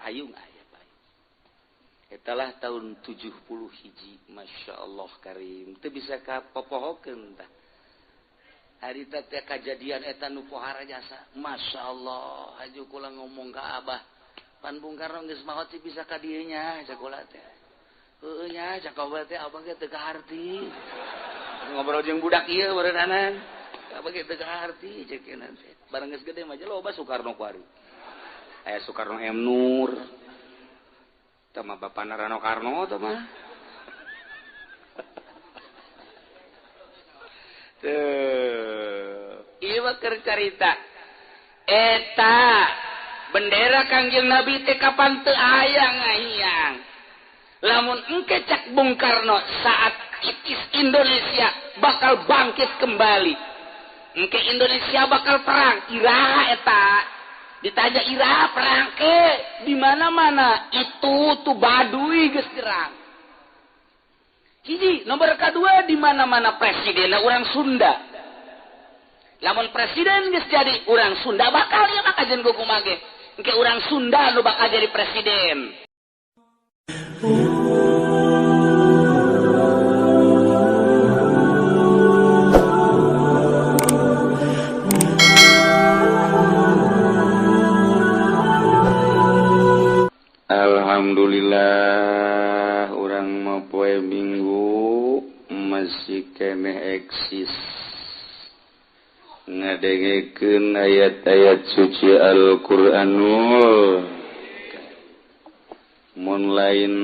payung aya payung. Etalah tahun 70 hiji, Masya Allah karim. Teu bisa kapopohokeun tah. Harita teh kajadian eta nu pohara jasa. Masya Allah, haju kula ngomong ka Abah. Pan Bung Karno geus maot sih bisa ka dieu nya, cak kula teh. Heueuh nya, cak Abah teh abang ge teu kaharti. Ngobrol jeung budak ieu beureunanan. Abang ge teu kaharti cek nanti. Bareng geus gede mah loba Soekarno kuari. Aya Soekarno M Nur. Tah mah bapana Rano Karno tah mah. Ieu mah keur carita. Eta bendera Kangjeng Nabi teh kapan teu aya ngahiyang. Lamun engke cak Bung Karno saat itis Indonesia bakal bangkit kembali. Engke Indonesia bakal perang, iraha eta. Ditanya iraha perang ke di mana-mana itu tuh Baduy geus gerang. Hiji, nomor kedua di mana-mana presidenna urang Sunda. Lamun presiden geus jadi urang Sunda bakal ieu mah kajen kumaha ge. Engke urang Sunda nu bakal jadi presiden. Alhamdulillah urang mah poe Minggu masih keneh eksis ngadengekeun ayat-ayat suci Al-Qur'anul. Mun lain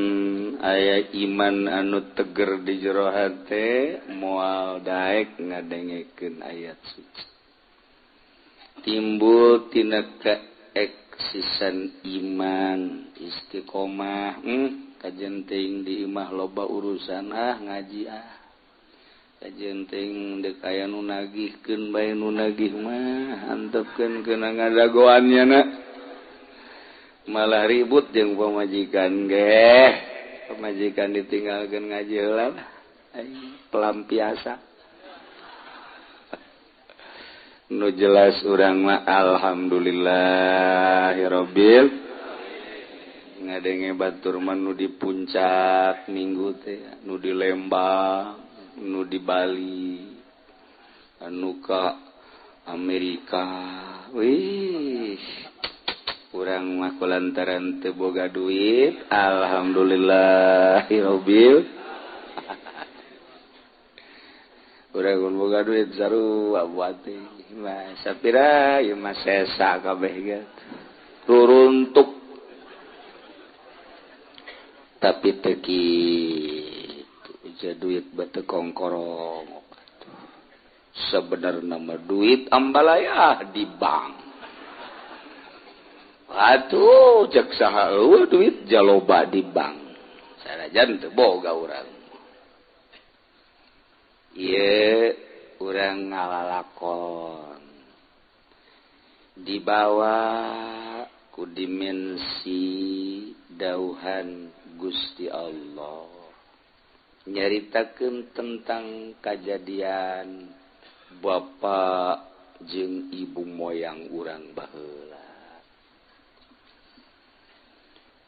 aya iman anu teger di jero hate moal daek ngadengekeun ayat suci. Timbul tina kaeksisan iman istiqomah. Kajen teuing di imah loba urusan ngaji kajen teuing deuk aya nu nagihkeun bae nu nagih mah antepkeun keuna ngadagoannya na. Malah ribut jeung pamajikan ge. Pamajikan ditinggalkeun ngaji heula pelampiasan. Nu jelas urang mah alhamdulillahirabbil ngadenge batur mah nu di puncak minggu teh, nu di Lembang, nu di Bali, anu ka Amerika. Wih, urang mah kulantaran teu boga duit, alhamdulillahirabbil. Urang mun boga duit sarua buat teh. Mah sapira ieu mah sesa kabeh ge. Ruruntuk. Tapi teu kitu, duit beuteung kongkorong. Sebenarna mah duit ambalayah di bank. Atuh cek saha eueuh duit jaloba di bank. Sanajan teu boga urang. Ieu urang ngalalakon dibawa ku dimensi dauhan Gusti Allah nyaritakeun tentang kajadian bapak jeung ibu moyang urang baheula.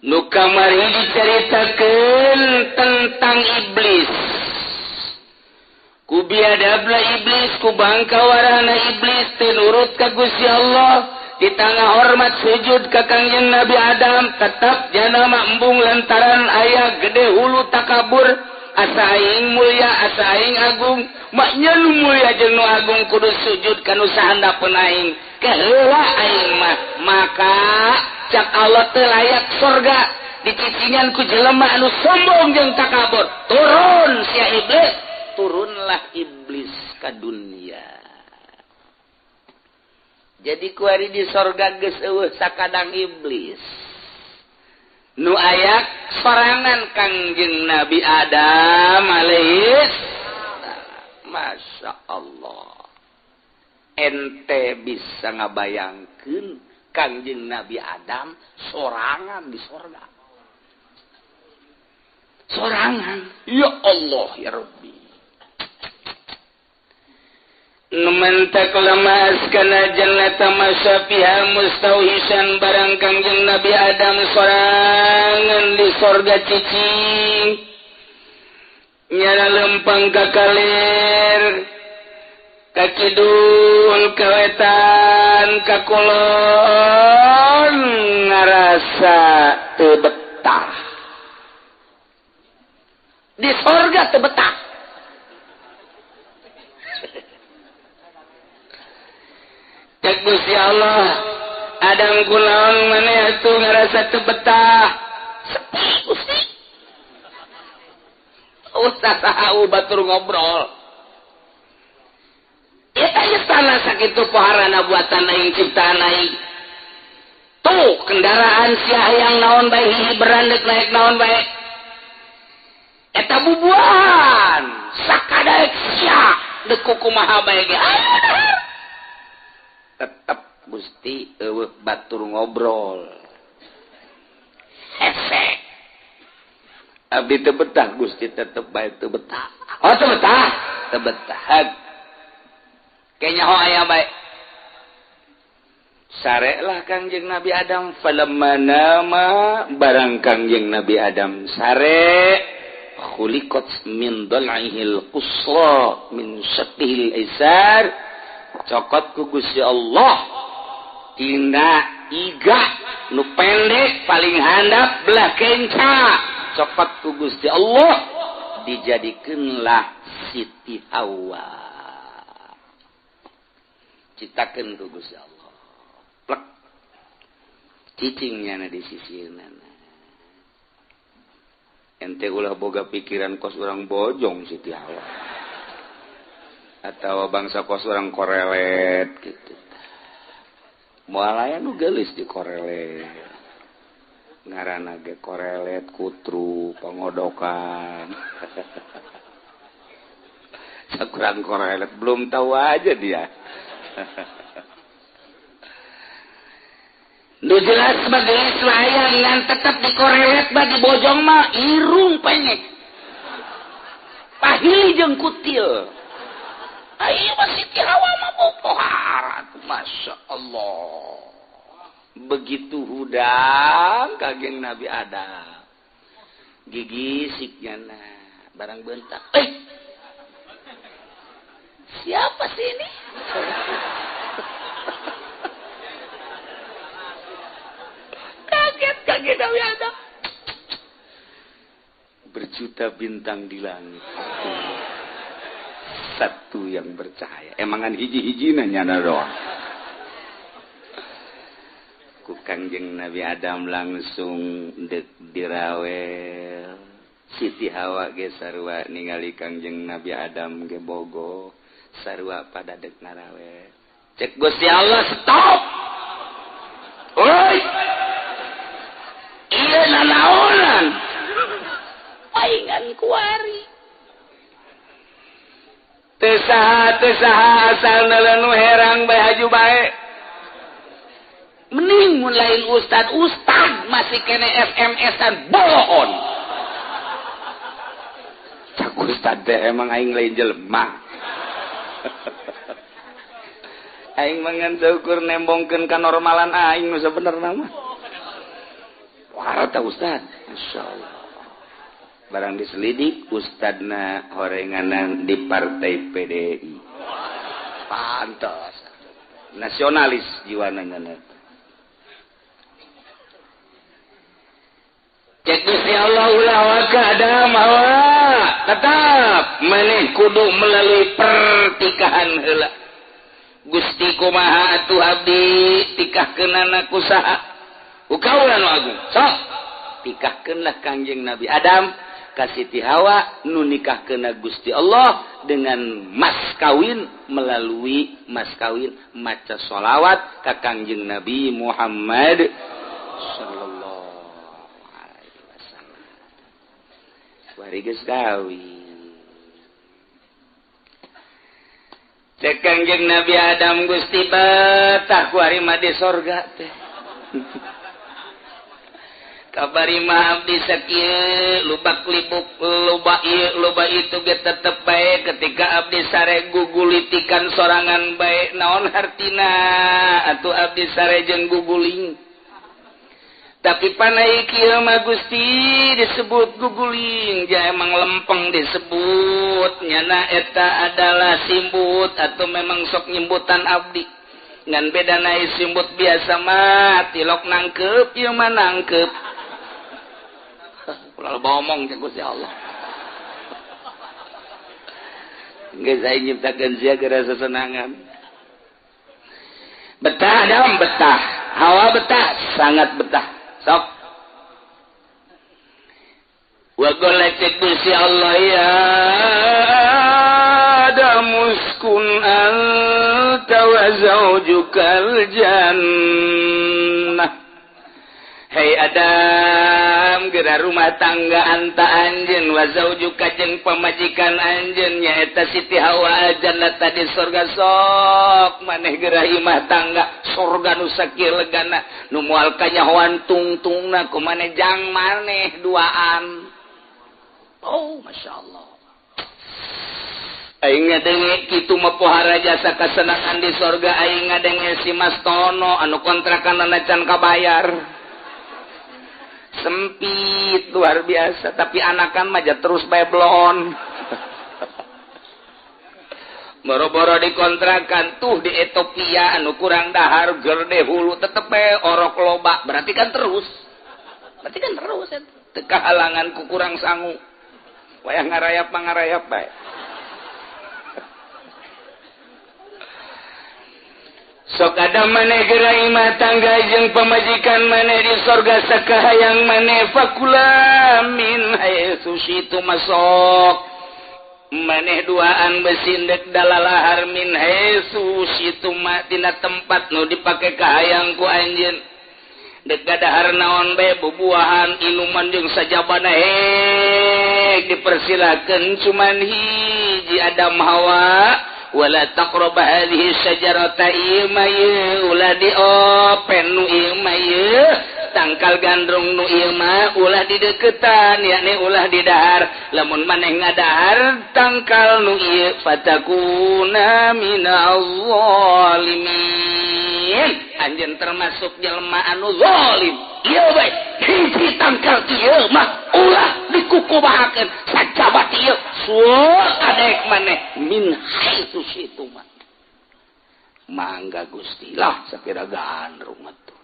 Nu kamari dicaritakeun tentang iblis. Ku biadabna iblis, ku bangkawarana iblis teu nurut ka Gusti Allah. Di tengah hormat sujud ka Kangjeng Nabi Adam tetap janama embung lantaran aya gede hulu takabur asa aing mulia asa aing agung maknya nu mulia jeung nu agung kudu sujud ka nu sahandapeun aing keheula aing maka cak Allah teu layak surga dicicingan ku jelema anu sombong jeung takabur. Turun sia iblis, turunlah iblis ka dunia. Jadi kuari di sorga geus eueuh sakadang iblis. Nu aya sorangan Kangjeng Nabi Adam alaihis. Masya Allah. Ente bisa ngabayangkeun Kangjeng Nabi Adam sorangan di sorga. Sorangan. Ya Allah ya Rabbi. numantak lemas kana jannata masyafiha mustauhisan barang Kangjeng Nabi Adam sorangan di sorga cicing nyana lempang kakalir kakidul kawetan kakulon ngarasa teu betah di sorga teu betah cek Gusti Allah Adam kunaon maneh atuh ngarasa teu betah sepi Gusti usah saha batur ngobrol eta istana sakitu poharana buatan aing ciptaan aing tuh kendaraan sia hayang naon bae hiji berandek naik naon bae eta bubuhan sakadaek sia deuk kumaha bae ge tetep Gusti eueuh batur ngobrol hesek abdi teu betah Gusti tetep bae teu betah oh teu betah teu betah kayaknya ho aya bae sarelah Kangjeng Nabi Adam falamma nama barang Kangjeng Nabi Adam sare khuliqat min dal'ihil qusra min syaqihil aisar cokot ku Gusti Allah tina iga nu pendek paling handap belah kenca cokot ku Gusti Allah dijadikeunlah Siti Hawa citakeun ku Gusti Allah plek cicingnya na di sisieuna ente ulah boga pikiran kos urang bojong Siti Hawa atau bangsa kos urang korelet gitu moal aya nu geulis di korelet ngaranna ge korelet kutru pangodokan sakurang korelet belum tahu aja dia nu jelas sebagai selayang yang tetap dikorelet bagi bojong mah irung penyek pahili jeung kutil ayo masih Siti Hawa mah bopoharat Masya Allah begitu hudang Kangjeng Nabi Adam gigisiknya barang bentak siapa sih ini kaget Nabi Adam berjuta bintang di langit satu yang bercahaya emangan hiji-hijina nyana doang ku Kangjeng Nabi Adam langsung dek dirawel Siti Hawa ge sarua ningali Kangjeng Nabi Adam ge bogo sarua pada dek narawel cek Gusti Allah stop oi ieu nanaonan paingan kuari teu saha asal nu herang bae haju bae mending mun lain ustad masih kene SMS-an bohon cak ustad teh emang aing lain jelema aing mangan syukur nembongkeun kanormalan aing nu sabenerna mah warata ustad masyaallah barang diselidik ustadna horenganan di partai PDI pantas nasionalis jiwananya cek Gusti Allah ulah waka Adam Hawa tetap maneh kudu melalui pertikahan heula Gusti kumaha atuh abdi tikahkeunana kusaha ukaula nu agung sok tikahkeunlah Kangjeng Nabi Adam ka Siti Hawa nu nikahkeunna Gusti Allah dengan mas kawin melalui mas kawin maca sholawat ka Kangjeng Nabi Muhammad sallallahu alaihi wasallam bari geus kawin cek Kangjeng Nabi Adam Gusti betah ku ari mah di sorga teh kabari mah abdi sakieu lubak libuk loba itu ge tetep bae ketika abdi sare gugulitikan sorangan bae naon hartina atuh abdi sare jeung guguling tapi panai kieu mah Gusti disebut guguling ja emang lempeng disebut nyana eta adalah simbut atau memang sok nyimbutan abdi ngan beda naik simbut biasa mah tilok nangkep ieu mah nangkep ulah ngomong ka Gusti Allah geus aing nyiptakeun sia gara sesenangan betah dam betah hawa betah sangat betah sok wa golek Gusti Allah ya adamuskun anta wa zaujukal jannah hei Adam geura rumah tangga anta anjeun wa zaujuka jeung pamajikan anjeun nyaeta Siti Hawa jannah tadi surga sok maneh geura imah tangga surga nu sakieu legana nu moal kanyahoan tungtungna ku maneh jang maneh duaan oh masyaallah aing ngadenge kitu mah pohara jasa kasenangan di surga aing ngadenge si Mas Tono anu kontrakanna can kabayar sempit luar biasa tapi anakan mah terus bae blon boro-boro dikontrakan tuh di Ethiopia anu kurang dahar gerde hulu tetep bae orok loba berarti kan terus teu kahalangan ku kurang sangu wayah ngarayap bae sok ada maneh geura imah tangga jeung pamajikan maneh di sorga sakahayang maneh fakula min haitsu syitu masok maneh duaan besindek dalalahar min haitsu syitu tina tempat nu dipake kahayang ku anjeun dek gadahar naon bae bubuahan inuman jeung sajabana dipersilakeun cuman hiji Adam Hawa wala taqrab hadhihi syajarata imayya ulah diopen nu imayya tangkal gandrung nu ieu mah ulah dideuketan yakni ulah didahar lamun maneh ngadahar tangkal nu ieu fatakuna minaz zalimin anjeun termasuk jelema anu zalim ieu bae hiji tangkal ieu mah ulah dikukubahakeun sajabat ieu suul adek maneh min haitsu syitu mah mangga Gusti lah sakira gandrung atuh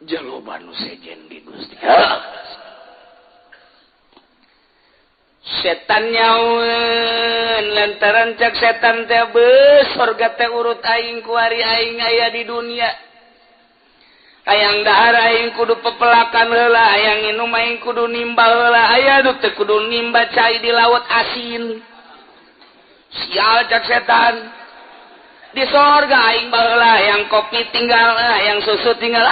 jaloba nu sejen di Gusti setan nyaun lantaran cak setan teh beus surga teh urut aing ku ari aing aya di dunia hayang dahar aing kudu pepelakan heula hayang inum aing kudu nimbal heula aya teu kudu nimba cai di laut asin sial cak setan di sorga aing baheula hayang kopi tinggal hayang susu tinggal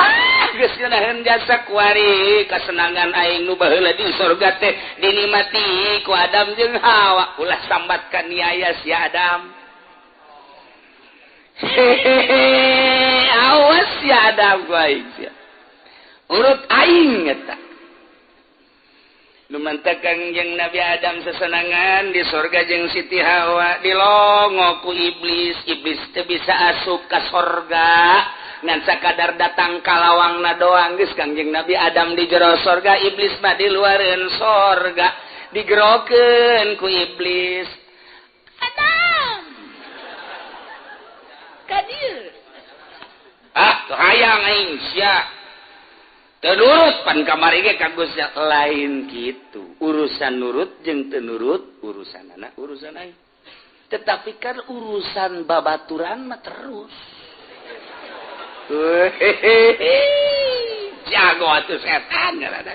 geus ngeunaheun jasa ku ari kasenangan aing nu baheula di sorga teh dinikmati ku Adam jeung Hawa ulah sambat ka niaya si Adam awas si Adam ku aing urut aing eta lumantakan jeung Nabi Adam sesenangan di sorga jeung Siti Hawa dilongo ku iblis teu bisa asup ka sorga ngan sakadar datang ka lawangna doang geus Kangjeng Nabi Adam di jero sorga iblis mah di luareun sorga digerokeun ku iblis Adam ka dieu hayang aing sia nurut pan kamari ge ka Gusti lain kitu urusan nurut jeung teu nurut urusan anak urusan aing tetapi kan urusan babaturan mah terus jago atuh setan ngaranna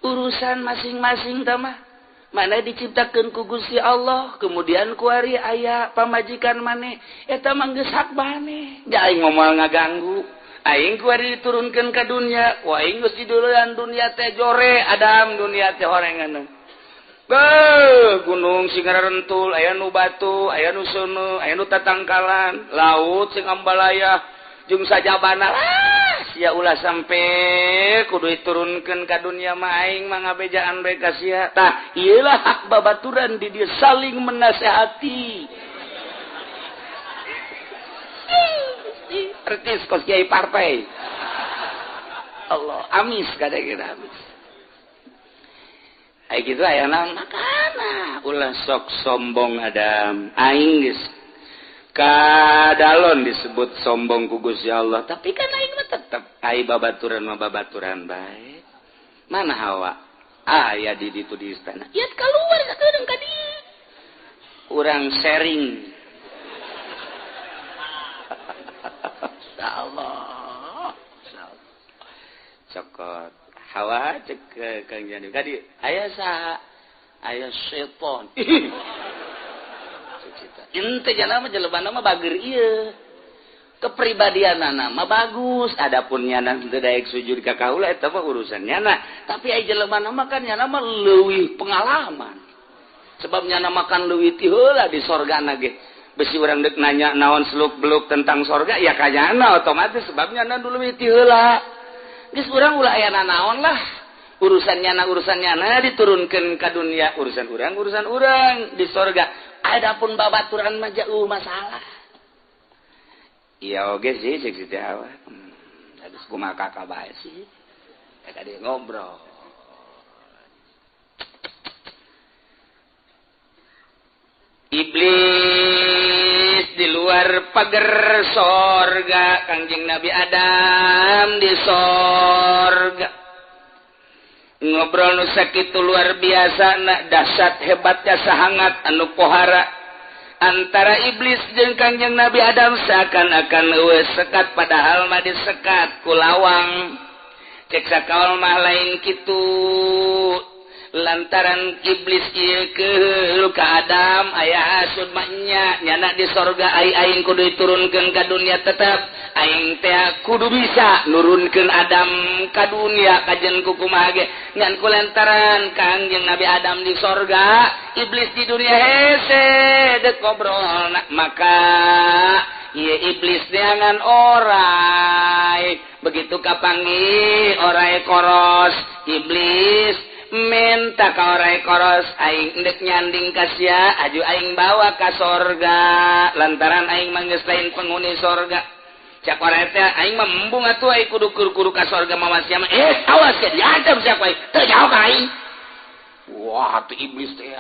urusan masing-masing tah mah mana diciptakeun ku Gusti Allah kemudian ku ari aya pamajikan maneh eta mah geus hak maneh da aing ngomong ngaganggu aing ku ari diturunkeun ka dunya ku aing geus diduluan dunia teh jore Adam dunia teh horengan gunung sing ngarentul aya nu batu aya nu seuneu aya nu tatangkalan laut sing ambalaya jeung sajabana sia ulah sampai kudu diturunkeun ka dunia mah aing mah ngabejaan bae ka sia. Tah ieu lah hak babaturan di dieu saling menasehati. Artis kos kiai partai. Allah amis kada kita amis. Ai kitu aya naon makana ulah sok sombong Adam aing geus kadalon disebut sombong ku Gusti Allah, tapi kan aing mah tetep ai babaturan mah babaturan bae. Mana Hawa? Aya di ditu di istana. Ieu keluar sakedeung ka dieu. Urang sharing. Insyaallah. Cokot. Hawa cek ke Kang Jani. Kadi aya saha? Aya setan. Ente jana mah jelebana mah bageur ieu. Kepribadianana mah bagus, adapun nyana teu daek sujud ka kaula eta mah urusan nyana. Tapi ai jelebana mah kan nyana mah leuwih pengalaman. Sebab nyana makan leuwih ti heula di sorgana ge. Besi urang deuk nanya naon seluk-beluk tentang sorga ya ka nyana otomatis sebab nyana dulu leuwih ti heula. Geus urang ulah aya naon lah. Urusan nyana diturunkeun ka dunia, urusan urang di sorga. Adapun babaturan mah jauh masalah. Iya oge sih cek si Hawa. Habis kumaha kakak bae sih. Ka dia ngobrol. Iblis di luar pagar sorga, Kangjeng Nabi Adam di sorga. Ngobrol nu sakitu luar biasa na dahsyat hebatnya sahangat anu pohara antara iblis jeung Kangjeng Nabi Adam seakan-akan eueus sekat padahal mah disekat ku lawang cek sakaol mah lain kitu lantaran iblis ieu keul ka Adam aya hasud mah nya nyana di sorga aing kudu diturunkeun ka dunia tetep aing teh kudu bisa nurunkeun Adam ka dunia kajen kumaha ge ngan kulantaran Kangjeng Nabi Adam di sorga iblis di dunia hese deuk ngobrol maka ieu iblis neangan orai begitu kapanggih orai koros iblis minta ka orai koros aing endek nyanding ka sia aju aing bawa ka sorga lantaran aing mah geus lain penghuni sorga cak orai teh aing mah embung atuh aing kudu kudu ka sorga mawas sia mah awas ya diadem sia ku aing teu jauh ka aing wah tu iblis teh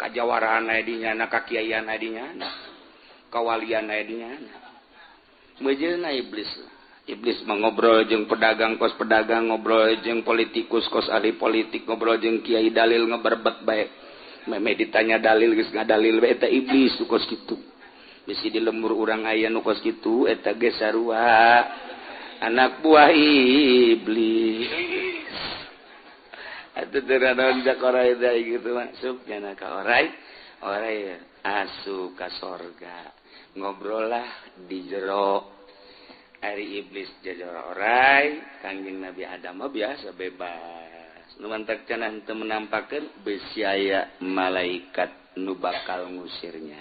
kajawaraan aya di nyana kakiaian aya di nyana kawalian aya di nyana meujeuna iblis Iblis mengobrol jeung pedagang kos pedagang ngobrol jeung politikus kos ahli politik ngobrol jeung kiai dalil ngeberbet bae meme ditanya dalil geus ngadalil bae eta iblis nu kos kitu bisi di lembur urang aya nu kos kitu eta ge sarua anak buah iblis atuh teu naon jak orai da gitu masuk nya ka orai asup ka sorga ngobrol lah di jero Ari iblis jajor orai, Kangjeng Nabi Adam biasa bebas. Nu mantak cenah teu menampakeun besi aya malaikat nu bakal ngusirnya.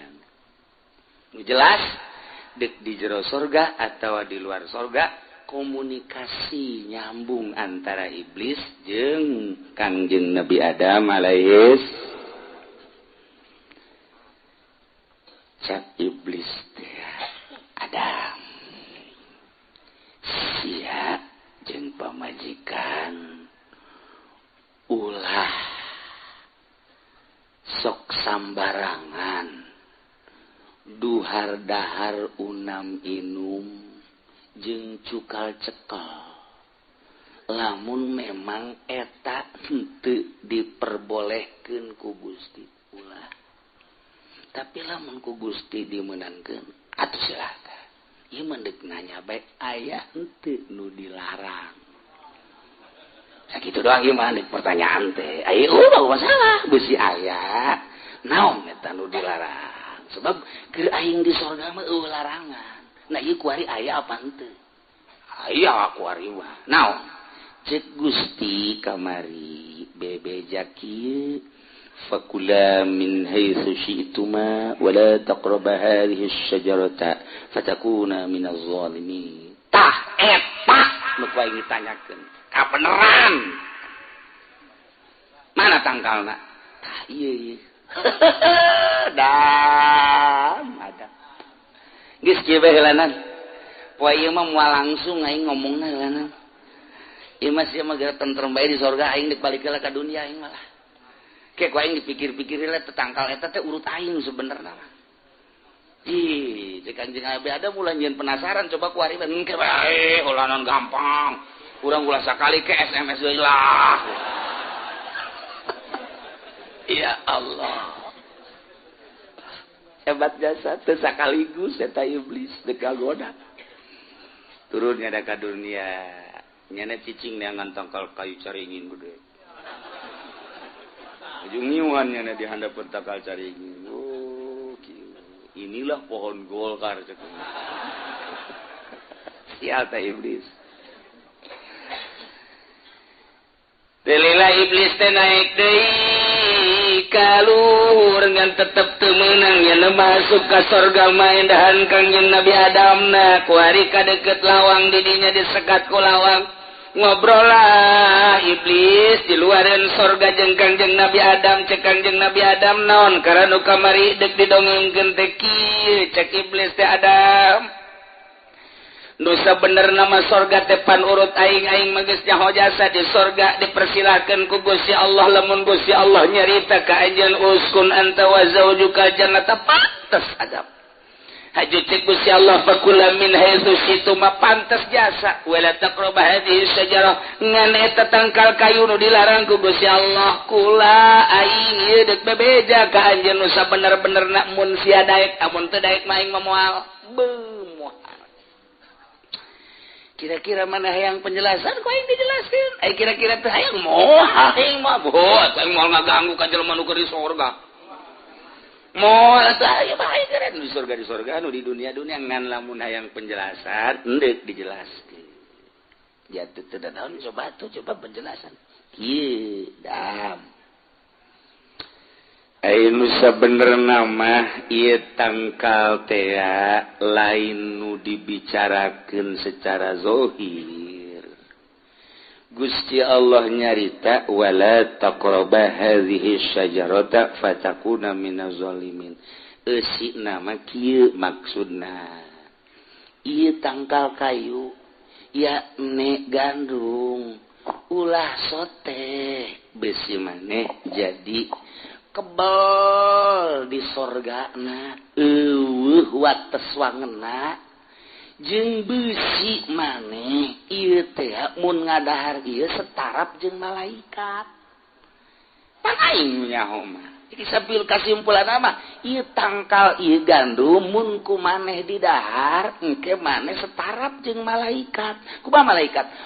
Nu jelas deuk di jero surga atawa di luar surga komunikasi nyambung antara iblis jeung Kangjeng Nabi Adam alaihis. Cak iblis teh Adam sia jeung pamajikan ulah sok sambarangan duhar dahar unam inum jeung cukal cekel lamun memang eta henteu diperbolehkeun ku Gusti ulah tapi lamun ku Gusti dimeunankeun atuh silakan. Ieu mendek nanya baik aya henteu nu dilarang. Sakitu doang ieu mah pertanyaan teh. Aya ulah masalah beusi aya. Naon eta nu dilarang? Sebab keur aing di sorga mah eueuh larangan. Nah ieu kuari aya apa henteu? Aya kuari mah. Naon? Cek Gusti kamari bebejak ieu fakula min haitsu syi'tuma wa la taqrabu hadhihi asy-syajarata fatakuna minaz zalimin. Tah eta nu kuaing ditanyakeun kabeneran mana tangkalna tah ieu dam ada geus kieu bae heulanan poe ieu mah moal langsung aing ngomongna heulanan ieu mah sia mah geura tentrem bae di sorga aing dibalik heula ka dunia aing malah ke ku aing dipikir-pikir heula teh tangkal eta teh urut aing sebenarnya mah ih cek anjing abi ada mulai nyeun penasaran coba ku ari engke bae heulanan gampang urang ulah sakali ke SMS deui lah ya Allah hebat jasa teu sakaligus eta iblis teu kagoda turun nya ka dunia nyana cicing neangan tangkal kayu caringin gede ujung ngiuhan nyana di handapeun tangkal caringin oh kieu inilah pohon golkar cek sial ta iblis Delilah iblis teh naik deui ka luhur ngan tetep teu meunang nya masuk ka sorga main dahan Kangjeng Nabi Adamna ku ari kadeukeut lawang di dinya disekat ku lawang ngobrol lah iblis di luareun sorga jeung Kangjeng Nabi Adam cek Kangjeng Nabi Adam naon karena nu kamari deuk didongengkeun teh kieu cek iblis teh Adam dosa bener nama sorga tepan urut aing mageus nyaho jasa di sorga dipersilahkeun ku Gusti Allah lamun Gusti Allah nyarita ka anjeun uskun anta wa zaujuka jannata pantes adab haju cek Gusti Allah fakula min haitsu situ ma pantes jasa wala taqrabu hadhihi syajarah ngan eta tangkal kayu nu dilarang ku Gusti Allah kula aing ieu deuk bebeja ka anjeun nu sabener-benerna mun sia daek amun teu daek mah aing moal kira-kira mana hayang penjelasan kau yang dijelaskan kira-kira teh hayang moal hayang mah boh aing moal ngaganggu ka jelema nu keur di sorga moal tah aya bae keren di sorga anu di dunia ngan lamun hayang penjelasan endek dijelaskeun jatuh teh daun coba penjelasan ieu dam Ainu sabenerna mah ieu tangkal teh lain nu dibicarakeun secara zahir. Gusti Allah nyarita wala taqrabu hadhihi syajarata fatakuna minaz zalimin. Eusina mah kieu maksudna. Ieu tangkal kayu ya ne gandung ulah sote besi maneh jadi kebal di sorgana wates wangena jeung beusi maneh ieu teh mun ngadahar ieu setarap jeung malaikat pan aing nyaho mah iki sambil kasimpulan mah ieu tangkal ieu gandum mun ku maneh didahar engke maneh setarap jeung malaikat kumaha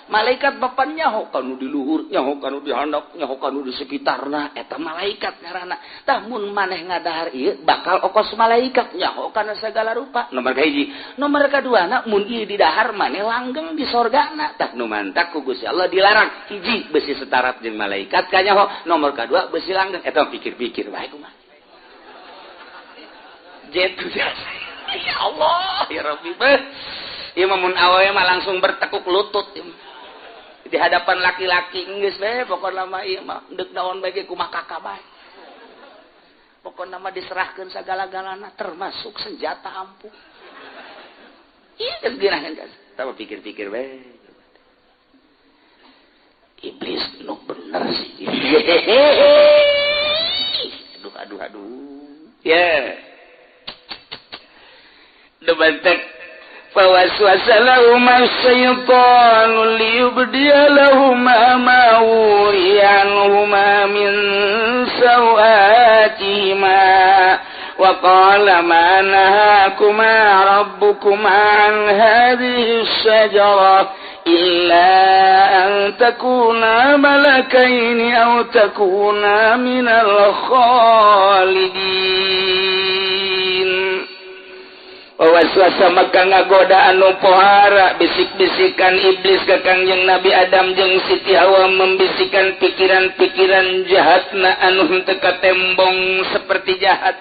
malaikat bapa nyaho kanu di luhur nyaho kanu di handap nyaho kanu di sekitarna eta malaikat ngaranna tah mun maneh ngadahar ieu bakal okos malaikat nyaho kana sagala rupa nomor kahiji nomor kaduana mun ieu didahar maneh langgeng di sorgana tah nu mantak ku Gusti Allah dilarang hiji beusi setarap jeung malaikat kanyaho nomor kadua beusi langgeng eta pikir-pikir bae kumaha jetu jasa ya Allah ya Rabbi ieu mun awewe mah langsung bertekuk lutut di hadapan laki-laki geus bae pokona mah ieu mah deuk naon bae ge kumaha kakak bae pokona mah diserahkeun sagala-galana termasuk senjata ampuh ieu geus geunaheun geus tapi pikir-pikir bae iblis nu bener sih aduh ya debantek fawaswasa lahum asy-syaitanu liyubdiya lahum ma wuriyanhuma min sawatihima wa qala ma nahakuma rabbukuma an hadhihi asy-syajarah illa an takuna malakaini aw takuna minal khalidin waswasa maka ngagoda anu pohara bisik-bisikan iblis ka Kangjeng Nabi Adam jeung Siti Hawa membisikan pikiran-pikiran jahatna anu teu katembong seperti jahat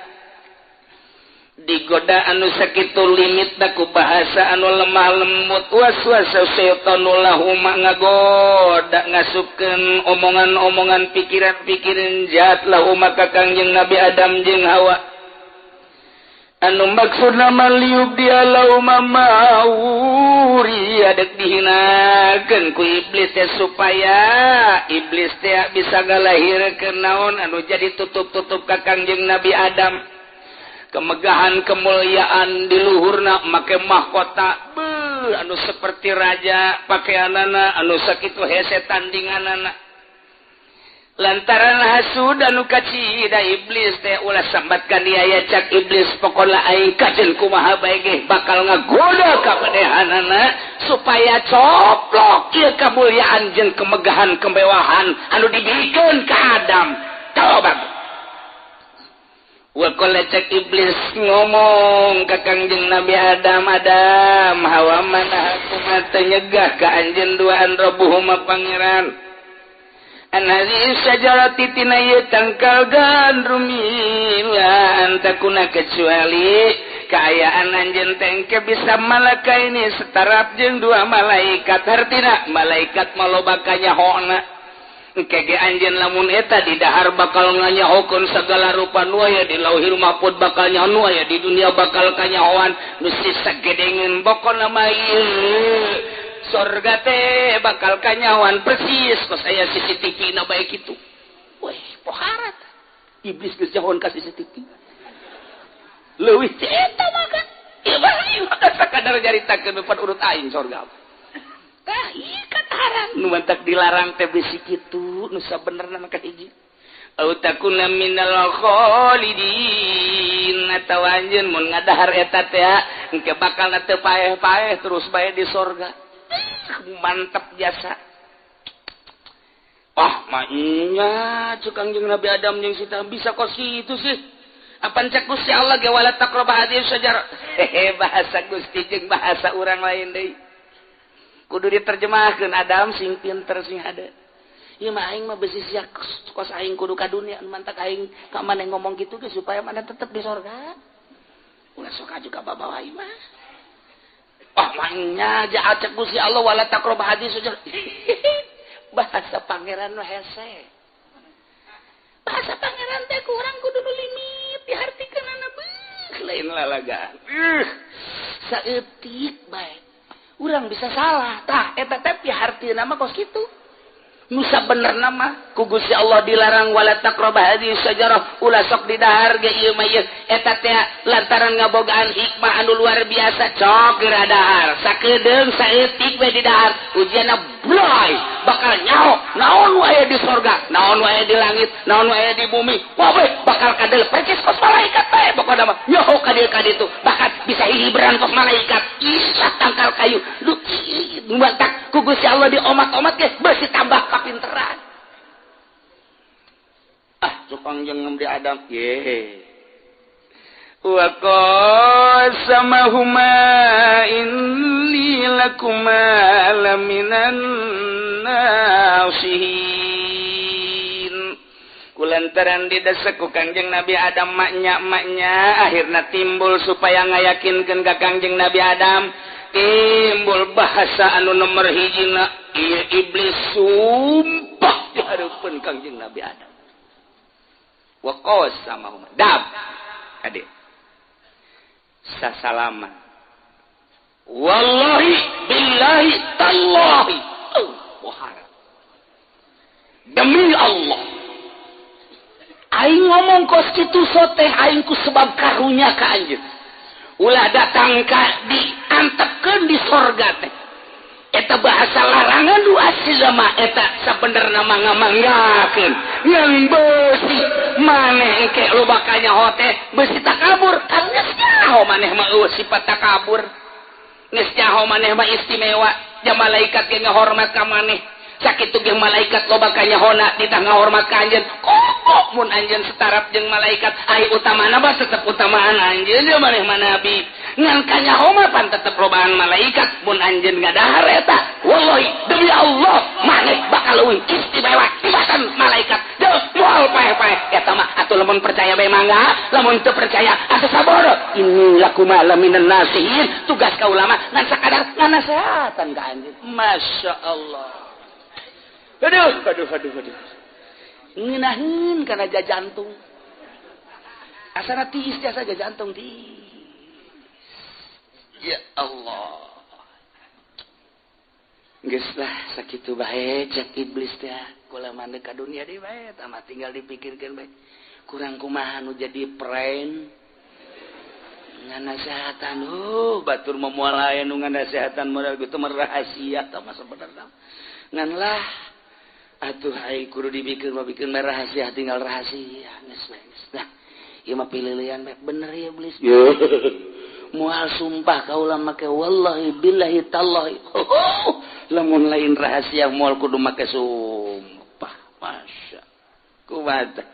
digoda anu sakitu limitna ku bahasa anu lemah lembut waswasa syaitanul lahum ngagoda ngasupkeun omongan-omongan pikiran-pikiran jahat lahum ka Kangjeng Nabi Adam jeung Hawa anu maksudna maliub dia lahum mauri adek dihinakeun ku iblis teh supaya iblis teh bisa galahirkeun naon anu jadi tutup-tutup ka Kangjeng Nabi Adam kemegahan kemuliaan di luhurna make mahkota anu seperti raja pakaianana anu sakitu hese tandinganana lantaran hasud anu kacida iblis teh ulah sambatkan dia ya cak iblis pokona aing kajen kumaha bae ge bakal ngagoda ka padehanana supaya coplok ieu kemuliaan jeung kemegahan kemewahan anu dibikeun ka Adam coba Wakala cek iblis ngomong ka Kangjeng Nabi Adam Hawa mana aku mata nyegah ka anjeun duaan rabbuhuma pangeran an hadhihi syajarati tina ieu tangkal gandrumila antakuna kecuali kaayaan anjeun teh bisa malakaini setarap jeung dua malaikat hartina malaikat maloba kanyahona kege anjeun lamun eta di dahar bakal nganyahokeun sagala rupa nu aya di lauhil mahfuz bakal nyaho nu aya di dunia bakal kanyahoan nu sagedengeun bokona mah ieu sorga teh bakal kanyahoan persis kos aya CCTV na bae kitu weh poharat iblis geus nyahoan ka CCTV leuwih ti eta mah kan ieu mah sakadar jaritakeun depan urut aing sorga iya kataran nu mantak dilarang teh bisi kitu nu sabenerna mah kahiji au takuna minal khalidin atawa anjeun mun ngadahar eta teh engke bakal teu paeh-paeh terus bae di sorga mantap jasa maknya cuk Kangjeng Nabi Adam jeung Sita bisa kos kitu sih apan cek Gusti Allah ge wala taqrabah hadhihi syajarah bahasa Gusti jeung bahasa urang lain deui kudu diterjemahkeun Adam sing pinter sing ada ieu mah aing mah besi sia kos aing kudu ka dunia mantak aing ka maneh ngomong kitu ge supaya maneh tetep di sorga ulah sok aju ka babawa ieu mah mangnya ja acak Gusti Allah wala taqrabah hadis saja bahasa pangeran nu hese bahasa pangeran teh kurang kudu nu limit dihartikeunana beuk lain lalagaan saeutik bae urang bisa salah tah eta teh pihartieuna mah kos kitu nu sabenerna mah ku Gusti Allah dilarang wala taqrabah hadhihi syajarah ulah sok didahar ge ieu mah ieu eta teh lantaran ngabogaan hikmah anu luar biasa cok geura dahar sakedeung saeutik we didahar ujianna bloy bakal nyaho naon wae di sorga naon wae di langit naon wae di bumi wae bakal kadel percis kos malaikat bae pokona mah nyaho ka ditu bakal bisa hihiberan kos malaikat isah tangkal kayu lu mantak ku Gusti Allah diomat-omat ge beusi tambah kapinteran Kangjeng Nabi Adam wa qasamahuma inni lakuma laminan nasihin kulantaran didesak ku Kangjeng Nabi Adam maknya akhirna timbul supaya ngayakinkeun ka Kangjeng Nabi Adam timbul bahasa anu nomor hijina ieu iblis sumpah di hareupeun Kangjeng Nabi Adam wa qasamahuma dab adik sasalaman wallahi billahi tallahi wahara demi Allah aing ngomong kos kitu soteh aing ku sebab karunya ka anjeun ulah datang ka diantepkeun di sorga teh eta bahasa larangan nu asli mah eta sabenerna mah ngamanggakeun yang beusi maneh engke loba kanyaho teh beusi takabur kan geus nyaho maneh mah eueuh sifat takabur geus nyaho maneh mah istimewa ja malaikat ge ngahormat ka maneh sakitu ge malaikat loba kanyahona ditah ngahormat ka anjeun kok mun anjeun setarap jeung malaikat ai utamana mah tetep utamaan anjeun ya maneh mah nabi ngan kanyaho mah pan tetep lobaan malaikat mun anjeun ngadahar eta wallahi demi Allah maneh bakal leuwih istimewa tibatan malaikat moal pae eta mah atuh lamun percaya bae mangga, lamun teu percaya atuh saboro. Inilah kumaha minan nasihin, tugas ka ulama ngan sakadar nganasehatan ka anjeun. Masyaallah. Aduh. Ngeunaheun kana jantung. Asana tiis jasa jantung tiis. Ya Allah. Geus lah sakitu bae cek iblis teh. Kula mah ka dunia deui bae, tamat tinggal dipikirkeun bae. Kurang kumaha nu jadi prank. Nganasehatan, batur momoal aya nu nganasehatan modal kitu mah rahasia tah mah sebenarnya. Ngan lah atuh ai kudu dibikeun mah bikeun mah rahasia tinggal rahasia geus bae. Nah, ieu mah pililian bae bener ya iblis. Moal sumpah ka ulama ke wallahi billahi tallahi. Lamun lain rahasia moal kudu make sumpah. Masya. Kumaha.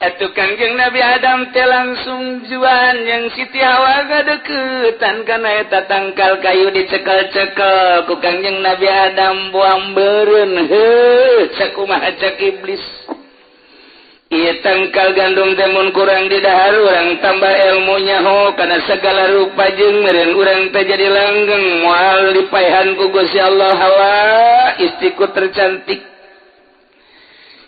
Atuh Kangjeng Nabi Adam teh langsung juan yang Siti Hawa gadeuketan kana eta tangkal kayu dicekel-cekel ku Kangjeng Nabi Adam buang beureun. Heuh, sakumaha cek iblis. Ieu tangkal gandum teh mun kurang di dahar urang tambah ilmunya kana segala rupa jeung meureun urang teh jadi langgeng moal dipaehan ku Gusti Allah Hawa istriku tercantik.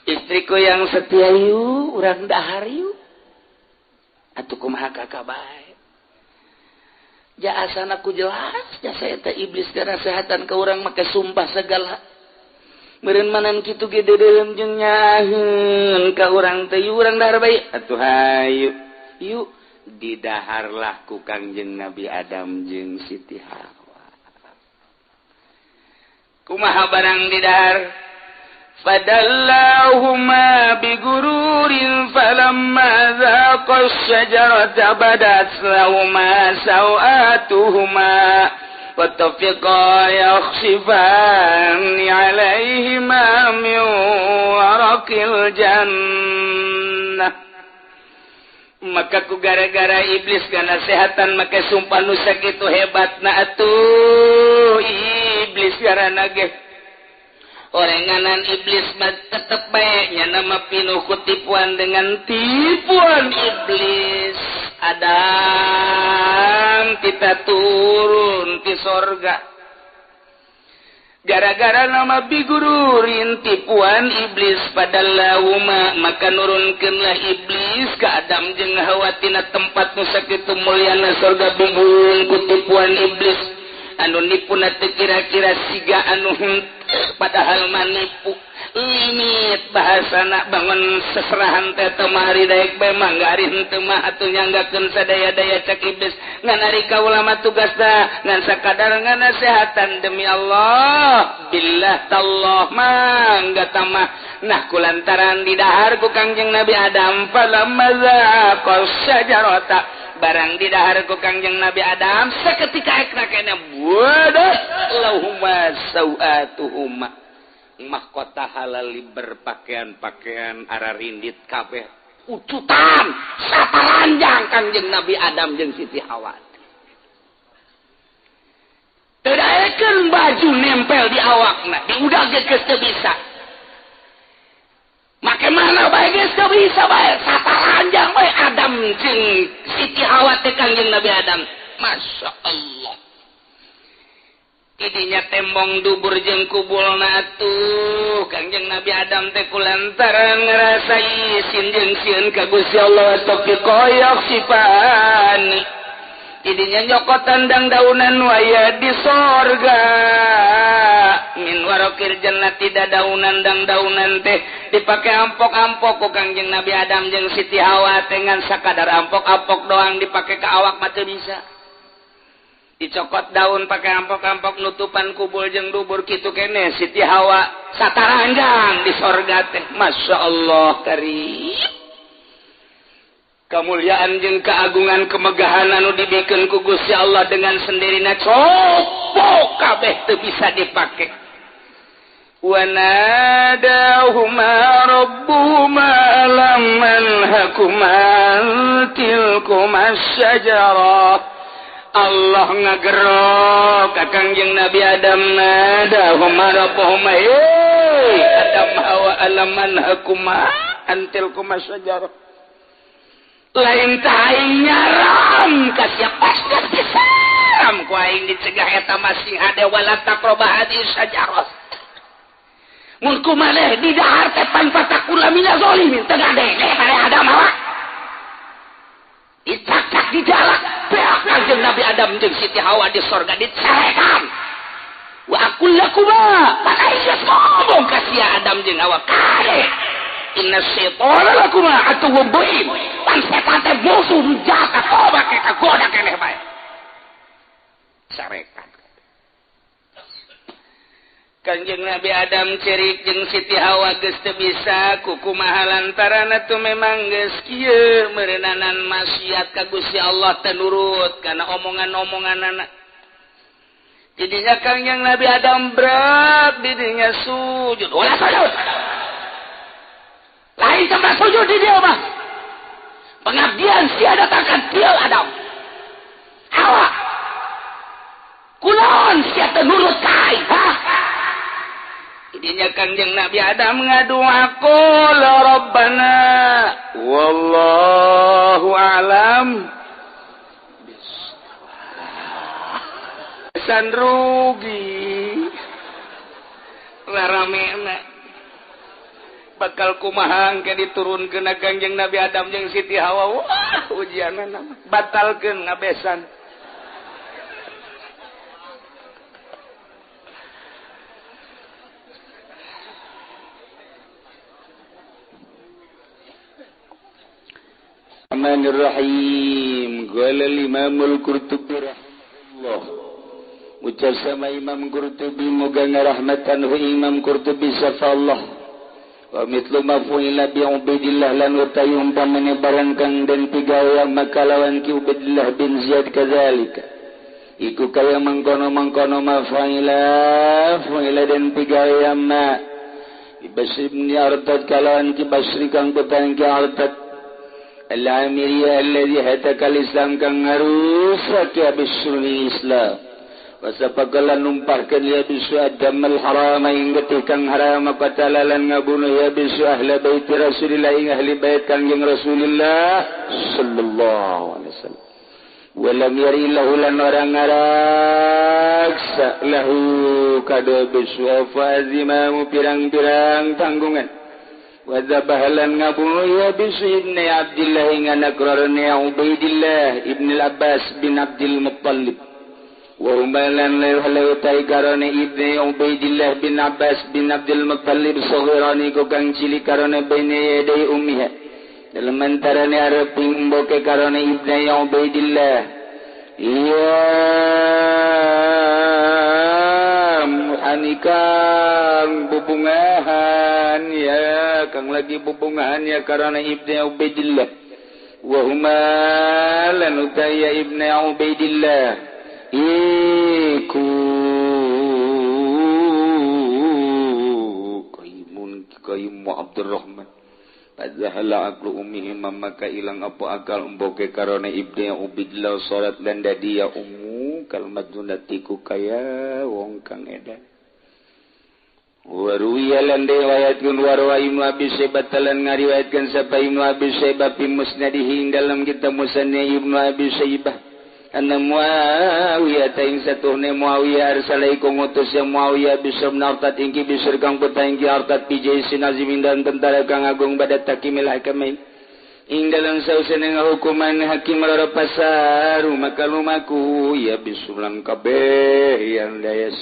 Istriku yang setia yuk, urang dahar yuk. Atuh kumaha kakak bae. Ja asana ku jelas, jasa eta iblis ngasehatan ka urang make sumpah segala. Meureun manan kitu ge dedeum jeung nyaheun ka urang teh urang dahar bae. Atuh hayu. Yuk didaharlah ku Kangjeng Nabi Adam jeung Siti Hawa. Kumaha barang didahar? Fadallahuma bigururin falamma zaqa asy-syajarata badat lahuma sawatuhuma wattafiqa yakhsifani 'alaihima min waraqil jannah. Maka ku gara-gara iblis kana sehatan make sumpah nu sakitu hebatna atuh iblis garana ge. Orenganan iblis tetep bae nya nama pinuh ku tipuan dengan tipuan iblis. Adam kita turun ti sorga gara-gara nama bigururin tipuan iblis padallahuma maka nurunkeunlah iblis ka Adam jeung Hawa tina tempat nu sakitu mulyana sorga bigururin ku tipuan iblis anu nipuna teu kira-kira siga anu padahal manipu limit bahasana bangun seserahan teh teu mari daek bae manggarin teu mah atuh nyanggakeun sadaya-daya cak iblis ngan ari ka ulama tugasna ngan sakadar nganasehatan demi Allah billah tallah mangga tamah nah kulantaran didahar ku Kangjeng Nabi Adam falamma zaqas syajarata barang didahar ku Kangjeng Nabi Adam saketika ekna kana wadah lahuma sawatuhuma mahkota halal berpakaian-pakaian ararindit kabeh ucutan sataranjang Kangjeng Nabi Adam jeung Siti Hawa teu daekeun baju nempel di awakna di udag geus teu bisa make mana bae geus teu bisa bae sataranjang bae Adam jeung Siti Hawa teh Kangjeng Nabi Adam Masya Allah idinya tembong dubur jeung kubulna atuh Kangjeng Nabi Adam teh kulantaran ngarasa isin jeung sieun ka Gusti Allah taufiqa yakhsifani idinya nyokotan dangdaunan waya di sorga min waraqil jannati dadaunan dangdaunan teh dipake ampok-ampok ku Kangjeng Nabi Adam jeung Siti Hawa teh ngan sakadar ampok-ampok doang dipake ka awak mah teu bisa dicokot daun pakai ampok-ampok nutupan kubul jeung dubur kitu kene Siti Hawa sataranjang di sorga teh Masya Allah karim kemuliaan jeung keagungan kemegahan anu dibikeun ku Gusti Allah dengan sendirina copok kabeh teu bisa dipake wa nadahuma rabbuhuma lam manhakuma tilkuma syajarah Allah ngagerok ka Kangjeng Nabi Adam nada humarapohuma Adam hawa alaman hakuma antil kuma sajarah lain taing nyaram kasih pasti disaram ku aing dicegah eta masih ada wala taqrabah hadis sajarah mun kumaneh di dahar teh tanpa takula mina zalimin teu gade Adam hawa dicakak di jalak beak kanjeng Nabi Adam jeung Siti Hawa di sorga dicerekan wa aqul lakuma maka ieu ngomong ka sia Adam jeung Hawa kade inna syaitana lakuma atuwwun mubin pan setan teh musuh jahat coba kita goda keneh bae sarekan Kanjeng Nabi Adam cerik jeung Siti Hawa geus teu bisa kukumaha lantaran atuh memang geus kieu meureunanan maksiat ka Gusti Allah teu nurut kana omongan-omonganana. Jadinya Kanjeng Nabi Adam berat didinya sujud. Ulah sujud. Lain sama sujud di dia mah. Pengabdian sia datangkan dia Adam. Hawa. Kunaon sia teu nurut ka aing? Dinya Kanjeng Nabi Adam ngadua qala rabbana wallahu a'lam san rugi laramena bakal kumaha engke diturunkeun ka Kanjeng Nabi Adam jeung Siti Hawa wah ujianana batalkeun ngabesan. Bismillahirrahmanirrahim. Qala al-Imam al-Qurtubi rahimahullah. Ucap sama Imam Qurtubi moga ngarahmatan hu Imam Qurtubi safallah. Wa mithlu ma fu'ila bi Ubaidillah lan utayum pamane barang kang den pigawe makalawan ki Ubaidillah bin Ziyad kadzalika. Iku kaya mangkono-mangkono ma fu'ila den pigawe amma. Ibasri bin Artad kalawan ki Basri kang putan ki Artad Al-Amiriyah alladhi hatakal Islam kang ngarusak ya bisyurul Islam wasapagalan numpahkan ya bisu adamal harama ingetih kang harama patalalan ngabunuh ya bisu ahla baiti Rasulillah ing ahli bait kangjeng Rasulillah sallallahu alaihi wasallam walam yari lahu lan orang ngaraksa lahu kado bisu afazimamu pirang-pirang tanggungan Wadzabahalan ngabunuh ya bisu ibni Abdillah ing anak rarane Ubaidillah ibni Abbas bin Abdul Muttalib wa umalan lahu taigarane ibni Ubaidillah bin Abbas bin Abdul Muttalib saghirani ko kang cilik karone baine yaday ummiha dalam antarane areping mboke karone ibni Ubaidillah ya muhanikang bubungahan ya kang lagi bubungahan ya karena ibni Ubaidillah wa huma lan utaya ibni Ubaidillah iku qaimu Abdurrahman padzahala aqlu ummihi maka ilang apa akal mboke karena ibni Ubaidillah salat lan dadi ya ummu kalmat dunatiku kaya wong kang edan waruya lan riwayatkeun warwa Ibnu Abi Syaibah talan ngariwayatkeun sapa Ibnu Abi Syaibah fi musnadihi dalam kitab musnad Ibnu Abi Syaibah anna Muawiyah ta ing satuhne Muawiyah arsalaiku ngutus ya Muawiyah bisa menartat ingki bisur kang puta ingki artat pijai sinazimin dan tentara kang agung badat takimil hakamain ing dalam sausana hukuman hakim lara pasar maka lumaku ya bisulan kabeh yang dayas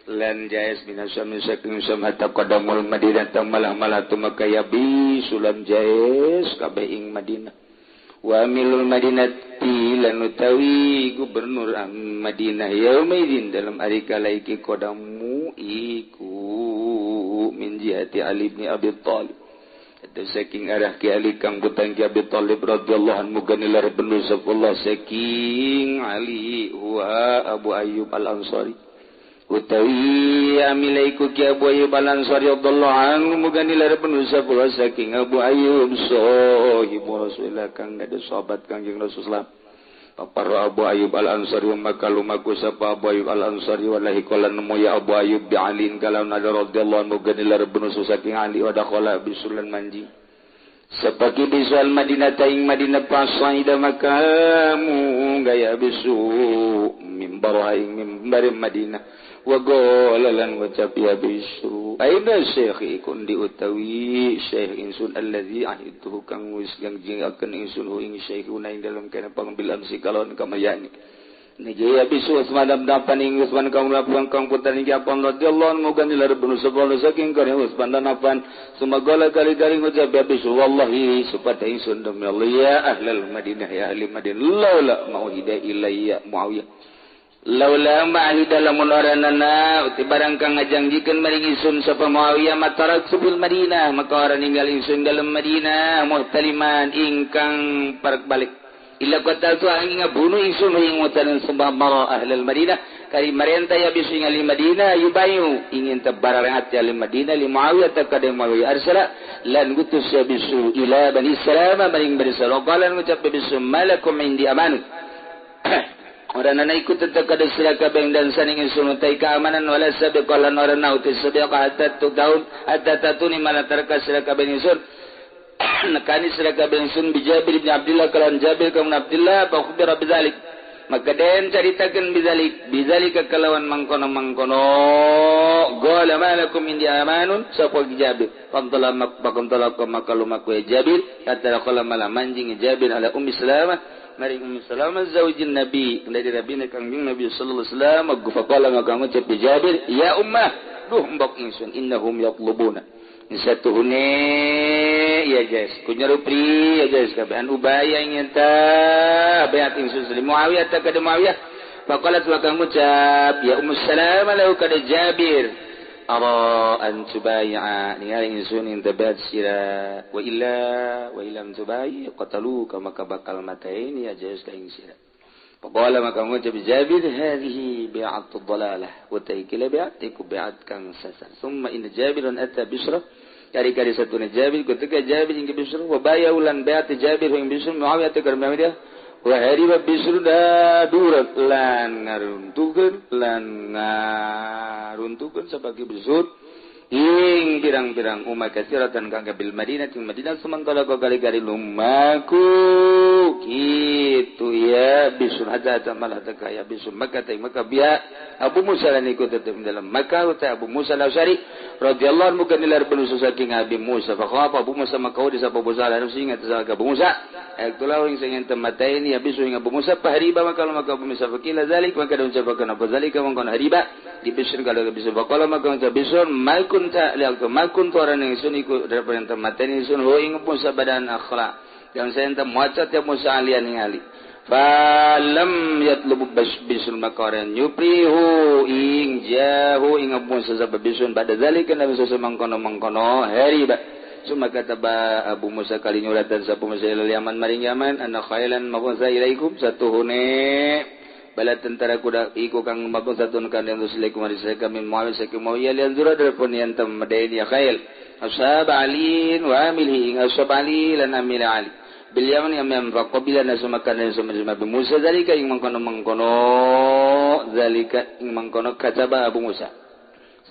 lan jais binasam saking samata qadamul Madinah tamalah tumakaya bisulan jais kabeh ing Madinah wa milul Madinati lan utawi gubernur Madinah yaumaidin dalam hari kala iki qadamu iku min jihati Ali bin Abi Thalib ada saking arah ki Ali kang butang ki Abi Thalib radhiyallahu anhu ganilar benu sapullah saking Ali wa Abu Ayyub Al-Ansari utawi amilaiku ki Abu Ayyub Al-Ansari radhiyallahu anhu muganilar benu sapullah saking Abu Ayyub sahibu Rasulullah kang ada sahabat Kanjeng Rasulullah Paparo Abu Ayyub Al-Ansari maka lumaku sapa Abu Ayyub Al-Ansari wallahi qala nemu ya Abu Ayyub bi Aliin kalau nada radhiyallahu anhu ganilar bin saking Ali wa dakhala bisulan manji sepaki bisual Madinah taing Madinah pasaida makamu gaya bisu mimbar aing mimbar Madinah wa qalalan wacap ya bisu aina syekh ikun diutawi syekh insun alladzi ahituhu kang wis gangjing akan insun ing syekhuna ing dalam kana pangambilan sikalon kamayani niki ya bisu Utsman dapan ing Utsman kang lapuan kang putan ing apa radhiyallahu anhu gandilar bin sabal saking kana Utsman dapan sumagala kali-kali ngucap ya bisu wallahi supaya insun demi Allah ya ahlal Madinah ya ahli Madinah laula mauhida ilayya Muawiyah laula ma'ahida lamun oranana uti barang kang ngajanggikeun maring ingsun sapa Muawiyah matarak subil Madinah maka ora ninggal ingsun dalam Madinah muhtaliman ingkang parak balik illa qatal tu angin ngabunuh ingsun ing mutalan sembah mara ahlul Madinah kari marenta ya bisu ngali Madinah yubayu ingin tabarat ahli Madinah li Muawiyah takade Muawiyah arsala lan gutus ya bisu ila bani Salama maring bani Salama qalan ngucap bisu malakum indi aman orang nana ikut tetap kada sila kabeng dan saning sunutai keamanan wala sabiqalan orang nautis sabiqa hatta tahun hatta tatuni mana tarka sila kabeng sun nakani sila kabeng sun bijabir bin Abdullah kalan Jabir kaum Abdullah fa khubira bidzalik maka den caritakeun bidzalik kalawan mangkono qala malakum indi amanun sapa Jabir fantala makalumaku Jabir hatta qala malam manjing Jabir ala ummi Salamah maring Ummu Salamah zaujin Nabi dari Nabi kangjeng Nabi sallallahu alaihi wasallam faqala maka ngucap Jabir ya ummah duh mbok ingsun innahum yatlubuna satuhune ya guys kunyarupri ya guys kabehan ubaya ingin ta bayat ingsun salim Muawiyah ta kada Muawiyah faqalat maka ngucap ya Ummu Salamah lahu kada Jabir ara an tubay'a ningali ingsun intabat sira wa illam tubay'i qataluka maka bakal mataini ya jaz kaing sira faqala maka ngucap Jabir hadhihi bi'atu dhalalah wa taykila bi'atiku bi'at kang sasar thumma in Jabiran ata Bisra kari-kari satuna Jabir ketika Jabir ing Bisra wa bayaulan bi'at Jabir ing Bisra Muawiyah tegar Muawiyah wa hariba Bisra durat lan ngaruntukeun sabagi besut ing pirang-pirang umat kasiratan kang bil Madinah ting Madinah sementara kali-kali lumaku kitu ya bisun hatta malah takaya bisun Makkah tai Makkah biya Abu Musa lan ikut tetep dalam Makkah ta Abu Musa al-Asy'ari radhiyallahu anhu kanilar penusu saking Abi Musa fa khapa Abu Musa makau di sapa Abu Musa lan singat sa Abu Musa itulah yang sing temataini ya bisu ing Abu Musa hariba maka Abu Musa fakila zalik maka daun ucapakan apa zalika mangkon hariba di bisun kalau bisu faqala maka ucap bisun malkun ta lialku malkun tu orang yang sun ikut daripada yang temataini sun ho ing Musa badan akhlak yang saya ente muacat ya Musa alian ningali falam yatlubu bisun makaran yuprihu ing jahu ing Abu Musa sabab bisun pada zalika nabi mangkono hariba summa kataba Abu Musa kali nyuratan sa Musa ilal Yaman maring Yaman ana khailan mabunsa ilaikum satuhune bala tentara kuda iku kang mabun satun kan yang tuslikum marisai kami Muawiyah saking Muawiyah lian zura darpun yantem madaini ya khail ashab Ali wa amilhi ashab Ali lan amil Ali bil Yaman yang faqabila nasumakan dan summa Abu Musa zalika ing mangkono zalika ing mangkono kataba Abu Musa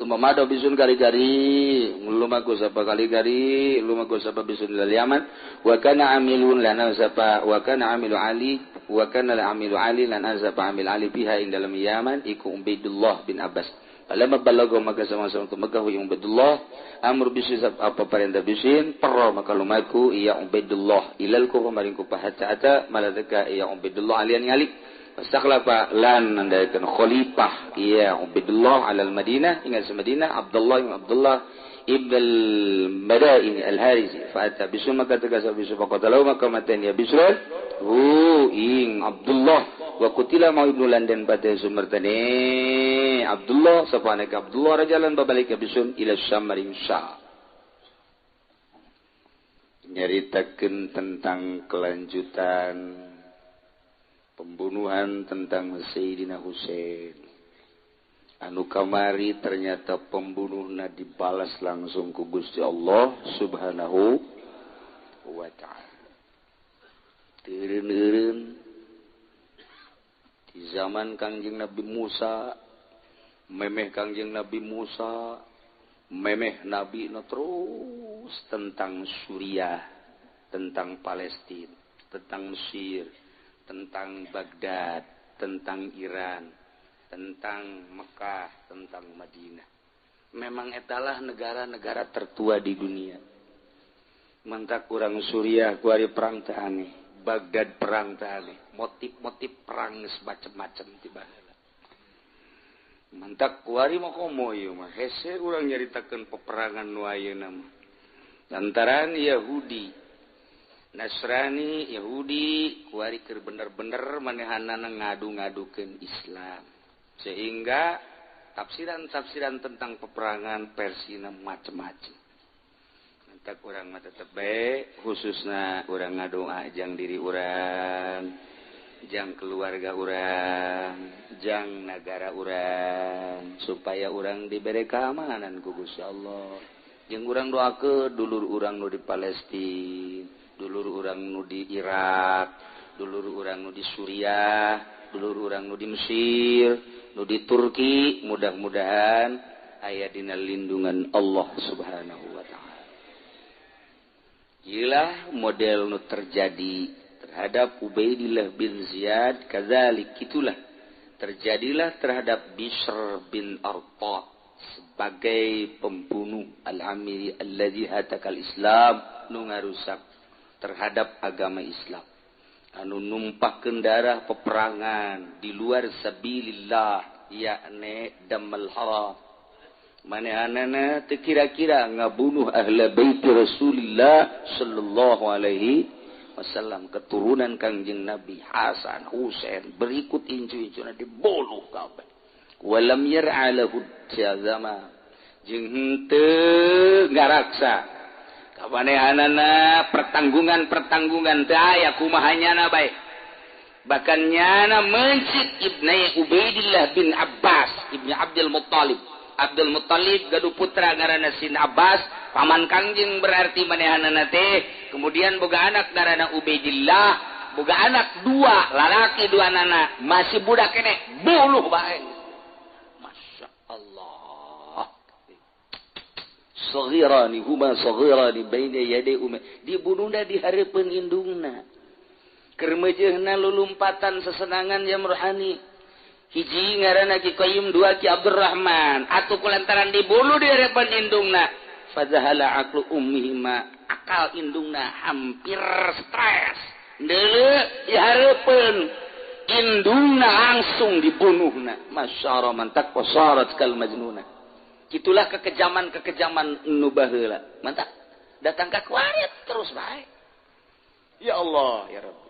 sumamado bisun kali-kali lumaku sapa kali-kali lumaku sapa bisun lil Yaman wa kana amilun lana sapa wa kana amilu Ali wa kana la amilu Ali lana sapa amil Ali biha ing dalam Yaman iku Ubaidullah bin Abbas alam balago maka sama-sama untuk Makkah yang Ubaidullah amr bisun apa perintah bisun perro maka lumaku iya Ubaidullah ilal ku kemarin ku pahatta maladaka iya Ubaidullah alian ngali Fastakhlafa lan nandaikan khalifah iya Ubaidullah alal Madinah ingat sa Madinah Abdullah ibn al-Madaini al-Harisi fa'ata bisun maka tegasa bisun faqatalau maka matan ya bisun ing Abdullah wa kutila mau ibnu London pada sumertane Abdullah sapanek Abdullah rajalan babalik ya bisun ila Syam maring Syam nyaritakeun tentang kelanjutan pembunuhan tentang Sayyidina Husain. Anu kamari ternyata pembunuhna dibalas langsung ku Gusti Allah Subhanahu wa taala. Teureun-eureun di zaman Kangjeng Nabi Musa memeh Kangjeng Nabi Musa memeh Nabi no terus tentang Suriah, tentang Palestina, tentang Mesir, tentang Baghdad, tentang Iran, tentang Mekah, tentang Madinah. Memang etalah negara-negara tertua di dunia. Mantak kurang Suriah kuari perang teh aneh, Baghdad perang teh aneh, motif-motif perang geus macem-macem tiba. Mantak kuari mah komo ieu mah hese urang nyaritakeun peperangan nu ayeuna mah. Lantaran Yahudi, Nasrani, Yahudi kuari keur bener-bener manehanana ngadu-ngadukeun Islam. Sehingga tafsiran-tafsiran tentang peperangan Persina macem-macem. Tak urang mah tetep bae khususna urang ngadoa jang diri urang, jang keluarga urang, jang negara urang supaya urang dibere keamanan ku Gusti Allah. Jeung urang doakeun dulur urang nu di Palestina, dulur urang nu di Irak, dulur urang nu di Suriah, dulur urang nu di Mesir, nu di Turki, mudah-mudahan aya dina lindungan Allah Subhanahu wa taala. Ilah model nu terjadi terhadap Ubaidillah bin Ziyad, kadzalik itulah terjadilah terhadap Bishr bin Arta sebagai pembunuh al-amiri alladzi hatakal Islam nu ngarusak terhadap agama Islam, anu numpahkeun darah peperangan di luar sabilillah, yakni damal haram. Manehanana teu kira-kira ngabunuh ahli bait Rasulullah sallallahu alaihi wasallam, keturunan Kangjeng Nabi Hasan, Husain, berikut incu-incuna diboluh kabeh. Walam yar'alahu jazama, jeung henteu ngaraksa kabanehanana pertanggungan teu aya kumahanyana bae. Bahkan nyana mencit ibnai Ubaidillah bin Abbas ibnu Abdul Muttalib. Abdul Muttalib gaduh putra ngaranna Sin Abbas, paman Kangjeng berarti manehanana teh. Kemudian boga anak ngaranna Ubaidillah, boga anak dua, lalaki dua anak, masih budak kene, buluh bae. Masya Allah. Saghirani huma saghirani baina yaday dibunuhna di hareupeun indungna. Keur meujeuhna lulumpatan sesenangan jam rohani. Hiji ngaranna Ki Qayyim, dua Ki Abdurrahman, atuh kulantaran dibunuh di harapan indungna. Fadzahala aqlu ummihima, akal indungna hampir stres. Deuleu di hareupeun indungna langsung dibunuhna. Masyaallah mantak qasarat kal majnuna. Kitulah kekejaman-kekejaman nu baheula. Mantap. Datang ka kuarit terus bae. Ya Allah, ya Rabb.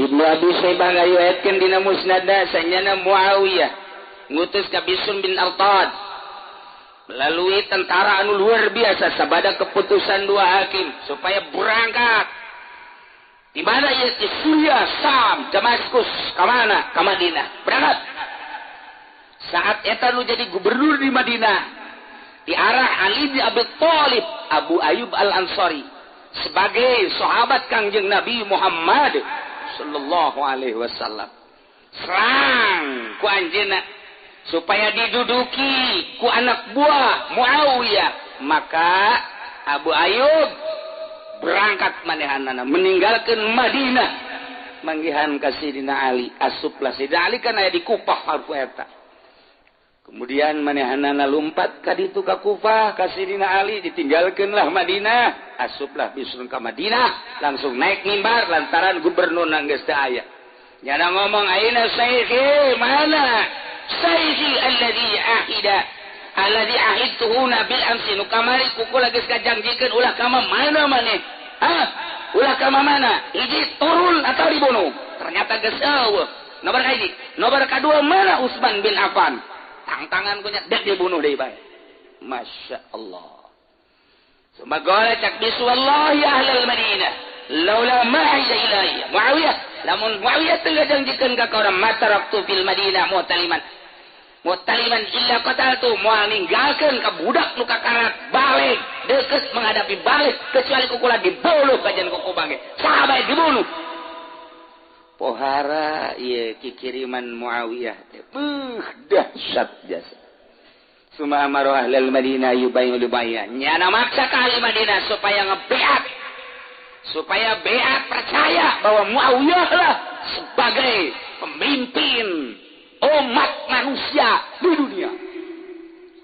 Ibnu Abi Syaibah ngariwayatkeun dina musnadna sanyana Muawiyah ngutus ka Bishr bin Artad melalui tentara anu luar biasa sabada keputusan dua hakim supaya berangkat di mana ieu di Suriah, Sam, Damaskus, ka mana? Ka Madinah. Berangkat. Saat eta nu jadi gubernur di Madinah diarah Ali bin Abi Thalib, Abu Ayyub Al-Ansari sebagai sahabat Kangjeng Nabi Muhammad sallallahu alaihi wasallam. Serang ku anjeunna supaya diduduki ku anak buah Muawiyah. Maka Abu Ayyub berangkat manehanana meninggalkan Madinah manggihan ka Sidina Ali. Asuplah Sidina Ali kan aya di Kufah harfu eta. Kemudian manehanana lumpat ka ditu ka Kufah ka Sidina Ali, ditinggalkeunlah Madinah. Asuplah Bishr ka Madinah, langsung naik mimbar lantaran gubernur geus teu aya. Nyana ngomong ayeuna sayyidi mana? Sayyidi alladzi ahidtuhu bil amsi nu kamari kukula geus kajangjikeun ulah ka mana maneh? Hah? Ulah ka mana? Hiji turun atau dibunuh? Ternyata geus eueuh. Nomor hiji, nomor kadua mana Utsman bin Affan? Tangan kunya dak dibunuh deui bae. Masya Allah. Semoga cak bisu wallahi ahlal Madinah laula ma'ida ilayya Muawiyah lamun Muawiyah teu janjikeun ka urang mataraktu fil Madinah muhtaliman illa qataltu moal ninggalkeun ka budak nu kakarat balik deukeut menghadapi balik kecuali kukula dibunuh kajian kuku bangge sahabat dibunuh. pohara ieu kikiriman Muawiyah teh dahsyat jasa summa amara ahlal Madinah yubayyu lubayya nyana maksa ka ahli Madinah supaya ngebeat supaya beat percaya bahwa Muawiyah lah sebagai pemimpin umat manusia di dunia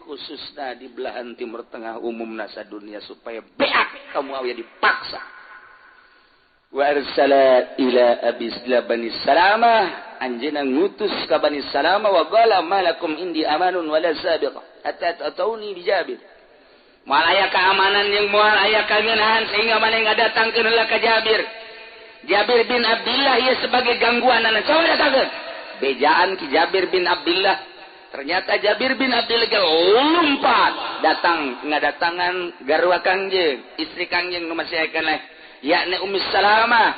khususnya di belahan timur tengah umumna sadunia supaya beat ka Muawiyah dipaksa wa arsala ila abisla bani salamah anjeunna ngutus ka bani salamah wa qala malakum indi amanun wala sabiqah atatauni bi Jabir moal aya keamanan yang moal aya kangeunahan sehingga maneh ngadatangkeun heula ka Jabir bin Abdullah ieu sebagai gangguanana coba datangkeun bejaan ki Jabir bin Abdullah ternyata Jabir bin Abdullah lompat datang ngadatangan garwa Kangjeng istri Kangjeng nu masih ayeuna yakni Ummi Salamah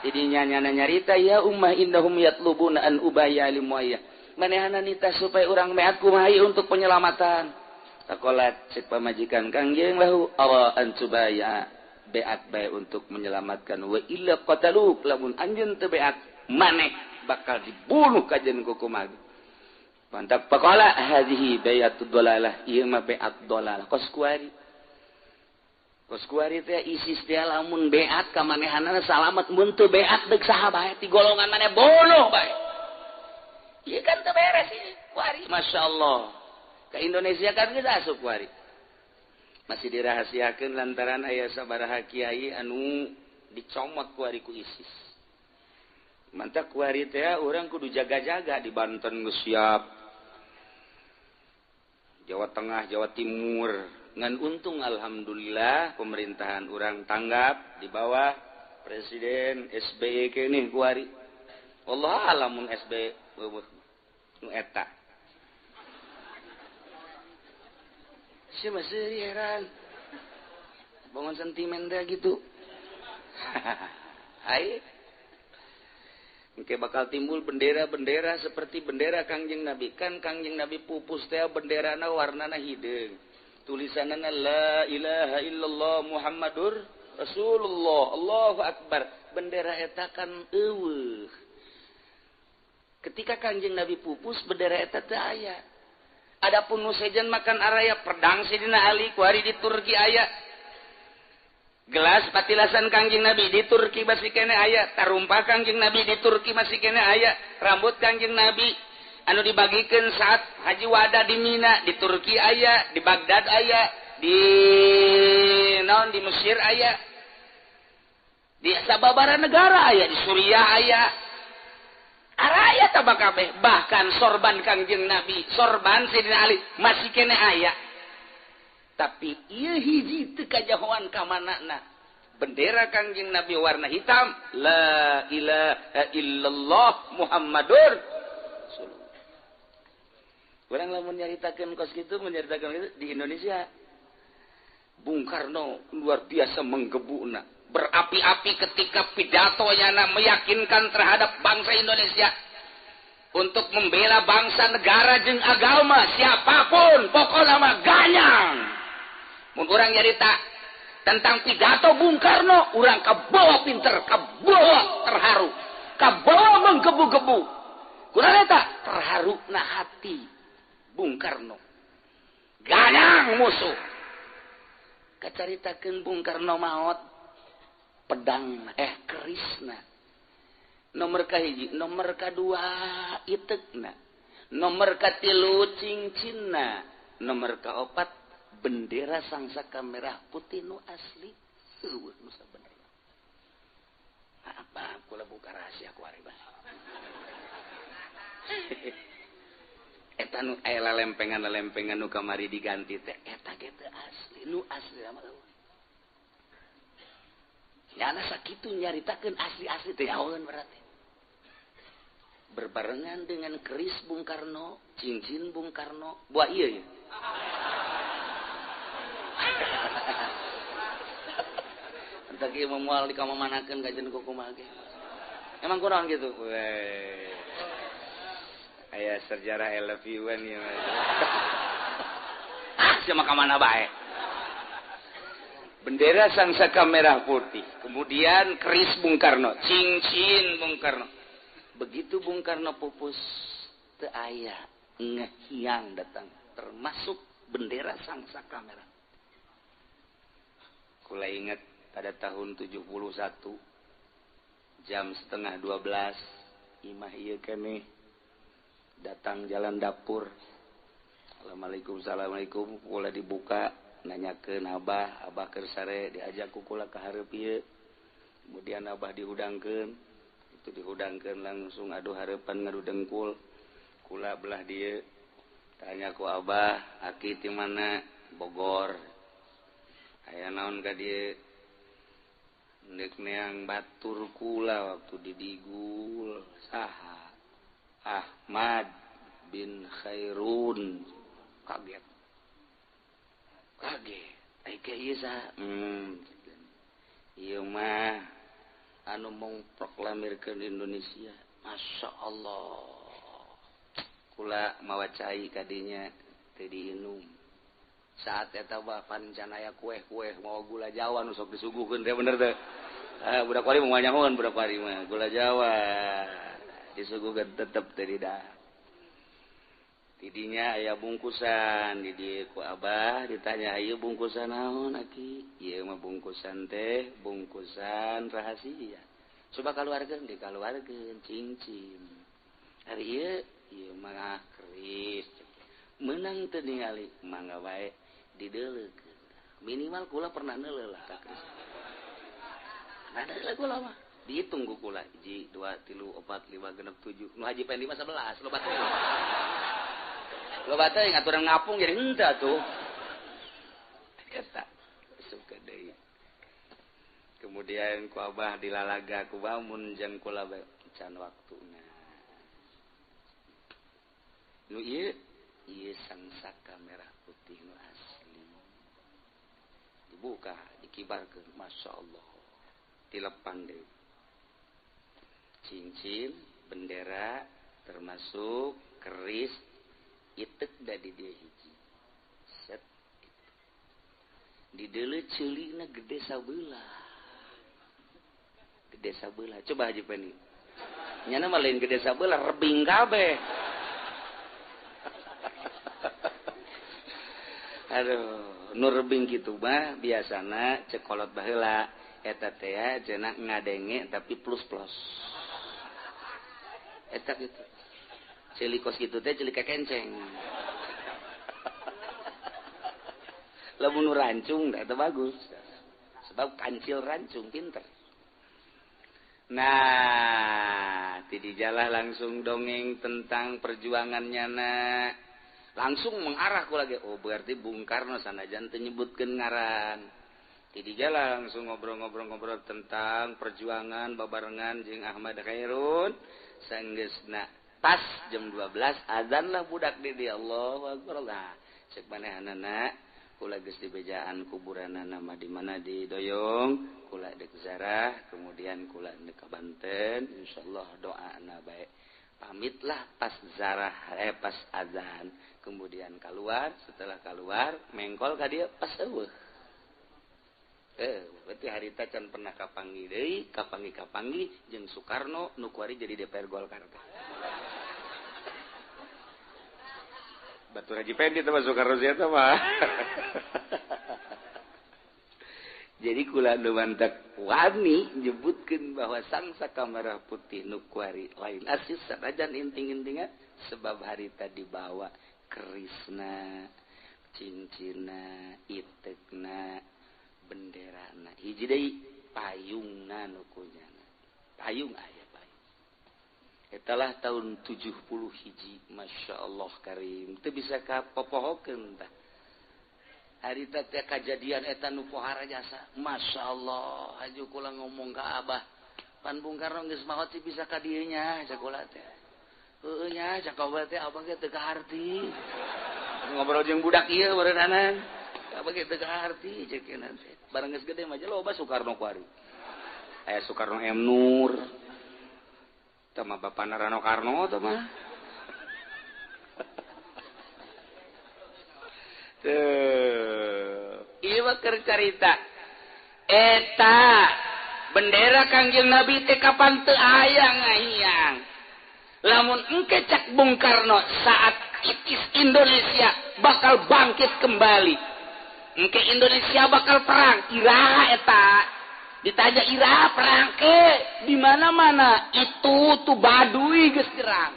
jadinya nyana nyarita ya ummah innahum yatlubuna an ubayya li Muayyah manehana nita supaya urang meat kumaha untuk penyelamatan takolat cek pamajikan Kangjeng lahu awa an subaya beat bae untuk menyelamatkan wa illa qataluk lamun anjeun teu beat maneh bakal dibunuh kajen ku kumaha mantap faqala hadhihi bayatud dalalah ieu mah beat dalalah kos kuari teh isis teh lamun beat ka manehanana salamet mun teu beat deuk saha bae ti golongan maneh bunuh bae ieu kan teu beres ieu kuari masyaallah ka Indonesia kan geus asup kuari masih dirahasiakeun lantaran aya sabaraha kiai anu dicomot kuari ku isis mantap kuari teh urang kudu jaga-jaga di Banten geus siap Jawa Tengah Jawa Timur ngan untung alhamdulillah pemerintahan urang tanggap di bawah Presiden SBY kene kuari wallah alamun SBY nu eta sia masih heran bangun sentimen teh gitu hai engke bakal timbul bendera-bendera seperti bendera Kangjeng Nabi kan Kangjeng Nabi pupus teh benderana warnana hideung tulisanana la ilaha illallah Muhammadur Rasulullah Allahu Akbar bendera eta kan eueuh ketika Kangjeng Nabi pupus bendera eta teu aya adapun nu sejen makan araya pedang Sidina Ali ku hari di Turki aya gelas patilasan Kangjeng Nabi di Turki masih kene aya tarumpah Kangjeng Nabi di Turki masih kene aya rambut Kangjeng Nabi anu dibagikeun saat haji wada di Mina di Turki aya di Baghdad aya di naon di Mesir aya di sababaraha negara aya di Suriah aya araya tabak kabeh bahkan sorban Kangjeng Nabi sorban Sayyidina Ali masih kene aya tapi ieu hiji teu kajahoan ka manana bendera Kangjeng Nabi warna hitam la ilaha illallah Muhammadur orang lamun nyaritakeun kos kitu menyaritakeun itu di Indonesia Bung Karno luar biasa menggebuna berapi-api ketika pidatonya meyakinkan terhadap bangsa Indonesia untuk membela bangsa negara jeung agama siapapun pokokna mah ganyang mun urang nyarita tentang pidato Bung Karno urang kabawa pinter kabawa terharu kabawa menggebu-gebu kunaon eta terharuna hati Bung Karno ganyang musuh kacaritakeun Bung Karno maot pedang kerisna nomor kahiji nomor kadua itekna nomor katilu cincinna nomor kaopat bendera sangsaka merah putih nu asli eueuh nu sabenerna apa kula buka rahasia ku ari bae eta nu aya lempengan nu kamari diganti teh eta ge teu asli nu asli mah nyana sakitu nyaritakeun asli-asli teh nyahoeun berarti berbarengan dengan keris Bung Karno cincin Bung Karno buah ieu ya entah kieu moal dikamamanakeun kajen kumaha ge emang kunaon gitu weh aya sejarah I love you-an ya. Sama ka mana bae. Bendera sangsaka merah putih. Kemudian keris Bung Karno, cincin Bung Karno. Begitu Bung Karno pupus teu aya ngehiang datang termasuk bendera Sangsaka Merah. Kula ingat pada tahun 71 jam setengah 12 imah ieu keneh datang jalan dapur. Assalamualaikum kula dibuka nanyakeun abah keur sare diajak ku kula ka hareup ieu. Kemudian abah dihudangkeun itu dihudangkeun langsung adu hareupan ngadu dengkul. Kula belah dieu tanya ku abah aki ti mana Bogor. Aya naon ka dieu neuk neang batur kula waktu di Digul saha Ahmad bin Khairun kaget ai ke ieu saha ieu mah anu mung proklamirkeun Indonesia. Masya Allah kula mawa cai kadinya teu diinum saat eta mah pancen aya kueh-kueh mawa gula Jawa nu sok disuguhkeun teh bener teh. Budak wari mah nyahoan budak wari mah gula Jawa disuguhkeun tetep teu didah. Tidinya aya bungkusan di dieu ku abah ditanya ieu bungkusan naon aki? Ieu mah bungkusan teh bungkusan rahasia. Coba kaluarkeun dikaluarkeun cincin. Ari ieu mah keris. Meunang teu ningali mangga wae dideuleukeun. Minimal kula pernah neuleuh lah ka keris. Nah deuleuh kula mah dihitung ku kula 1 2 3 4 5 6 7 nu haji pendi mah 11 loba teh. Loba teh ngaturan ngapung jadi henteu atuh. Eta suka deui. Kemudian ku abah dilalaga ku bamun jeung kula can waktuna. Nu ieu Sangsaka Merah Putih nu asli. Dibuka, dikibarkeun, Masya Allah. Dilepan deui. Cincin, bendera, termasuk keris, itek da di dieu hiji. Set. Di deuleu ceulikna gede sabeulah. Gede sabeulah. Coba Haji Pendi. Nyana mah lain gede sabeulah, rebing kabeh. Aduh, nu rebing kitu mah biasana cekolot baheula eta teh cenah ngadenge tapi plus-plus. Eta kitu. Celikos kitu teh celik kenceng. Lamun nu rancung eta bagus. Sebab kancil rancung pinter. Nah, ti dijalah langsung dongeng tentang perjuangannya nak. Langsung mengarah ku lagi. Oh berarti Bung Karno sanajan teu nyebutkeun ngaran. Ti dijalah langsung ngobrol-ngobrol tentang perjuangan babarengan jeung Ahmad Khairun. Sanggeusna pas jam 12 azan lah budak di dieu Allahu Akbar. Nah, ceuk manehanana kula geus di bejaan kuburanana mah di mana di Doyong, kula deuk zarah, kemudian kula deuk ka Banten, insyaallah doana bae. Pamitlah pas zarah pas azan, kemudian keluar, setelah keluar mengkol ka dieu pas eueuh. Berarti harita can pernah kapanggi deui, kapanggi jeung Soekarno nu kuari jadi DPR Golkar. Batur Haji Pendi teh Soekarno sia teh mah. Jadi kula nu mantak wani nyebutkeun bahwa Sangsaka Merah Putih nu kuari lain asis sanajan inting-intingan sebab harita dibawa kerisna, cincinna, itekna, benderana. Hiji deui payungna nu kunyana. Payung aya payung. Etalah tahun 70 hiji, Masya Allah Karim. Teu bisa kapopohokeun tah. Harita teh kajadian eta nu pohara jasa. Masya Allah, haju kula ngomong ka abah. Pan Bung Karno geus maot sih bisa ka dieu nya, cak kula teh. Heueuh nya, cak abah teh abah ge teu kaharti. Ngobrol jeung budak ieu beureunanan. Abah ge teu kaharti ceukna teh. Bareng geus gede mah loba Soekarno kuari. Aya Soekarno M Nur. Tah mah bapana Rano Karno tah mah. Ieu keur carita eta bendera Kangjeng Nabi teh kapan teu aya ngahiang Lamun engke cak Bung Karno saat kritis Indonesia bakal bangkit kembali. Engke Indonesia bakal perang, iraha eta. Ditanya iraha perang ke di mana-mana itu tuh Baduy geus gerang.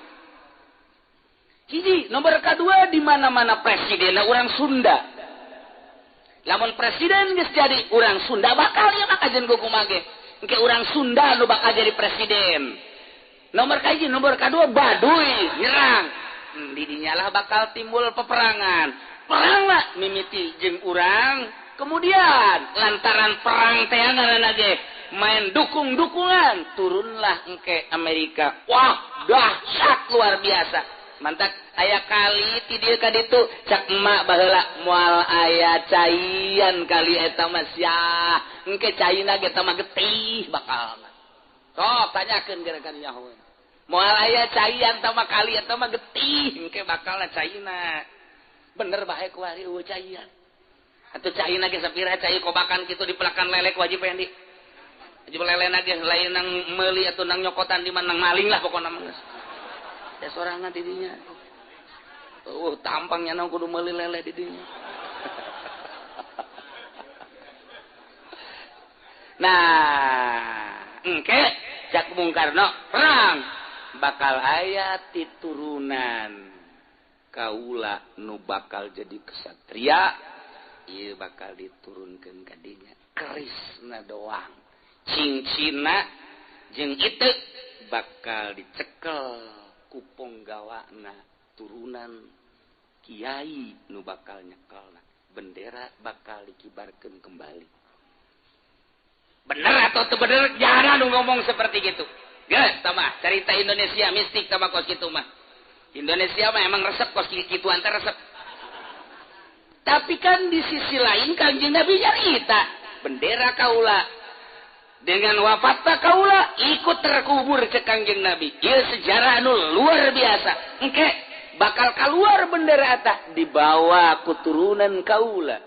Hiji, nomor kedua di mana-mana presidenna urang Sunda. Lamun presiden geus jadi urang Sunda bakal ieu mah kajen kumaha ge. Engke urang Sunda nu bakal jadi presiden. Nomor kaji, nomor kedua Baduy nyerang. Didinya lah bakal timbul peperangan. Perang lah mimiti jeung urang. Kemudian lantaran perang teh ngaranna ge main dukung-dukungan, turunlah engke Amerika. Wah, dahsyat luar biasa. Mantap aya kali ti dieu ka ditu cak emak baheula moal aya caian kali eta mah sia. Engke caina ge eta mah getih bakal. Sok tanyakeun gara-gara nyaho. Moal aya caian tah mah kali eta mah getih engke bakalna caina. Bener bae ku ari eueuh caian. Atuh caina ge sapira cai kobakan kitu dipelakan lelek wajib pendi. Wajib lelena ge lain nang meuli atuh nang nyokotan di mana nang maling lah pokona mah geus. Ya sorangan di dinya. Tampangnya nang kudu meuli lele di dinya. Nah, engke cak Bung Karno perang bakal aya titurunan kaula nu bakal jadi kesatria. Ieu bakal diturunkeun ka dinya kerisna doang. Cincina jeung itu bakal dicekel ku ponggawana turunan kiai nu bakal nyekelna. Bendera bakal dikibarkeun kembali. Bener atau teu bener? Jangan nu ngomong seperti gitu. Geus tamah cerita Indonesia mistik tamah kos kitu mah. Indonesia mah emang resep kos kitu antar resep. Tapi kan di sisi lain Kanjeng Nabi nyarita bendera kaula dengan wafatna kaula ikut terkubur ke Kanjeng Nabi. Ieu sejarah anu luar biasa. Engke bakal keluar bendera eta dibawa keturunan kaula.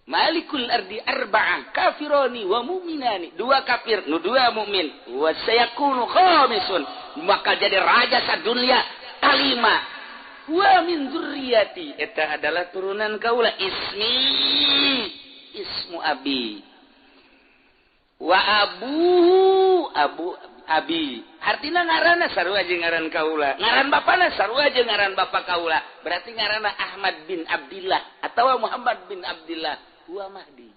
Malikul ardi arba'ah kafirani wa mu'minani. Dua kafir, nu dua mukmin. Wa sayakunu khamisun. Bakal jadi raja sadunya kalima. Wa min dzurriyyati. Eta adalah turunan kaula. Ismu abi. Wa abu abi. Artina ngaranna sarua jeung ngaran kaula. Ngaran bapana sarua jeung ngaran bapa kaula. Berarti ngaranna Ahmad bin Abdillah atawa Muhammad bin Abdillah. Wa Mahdi.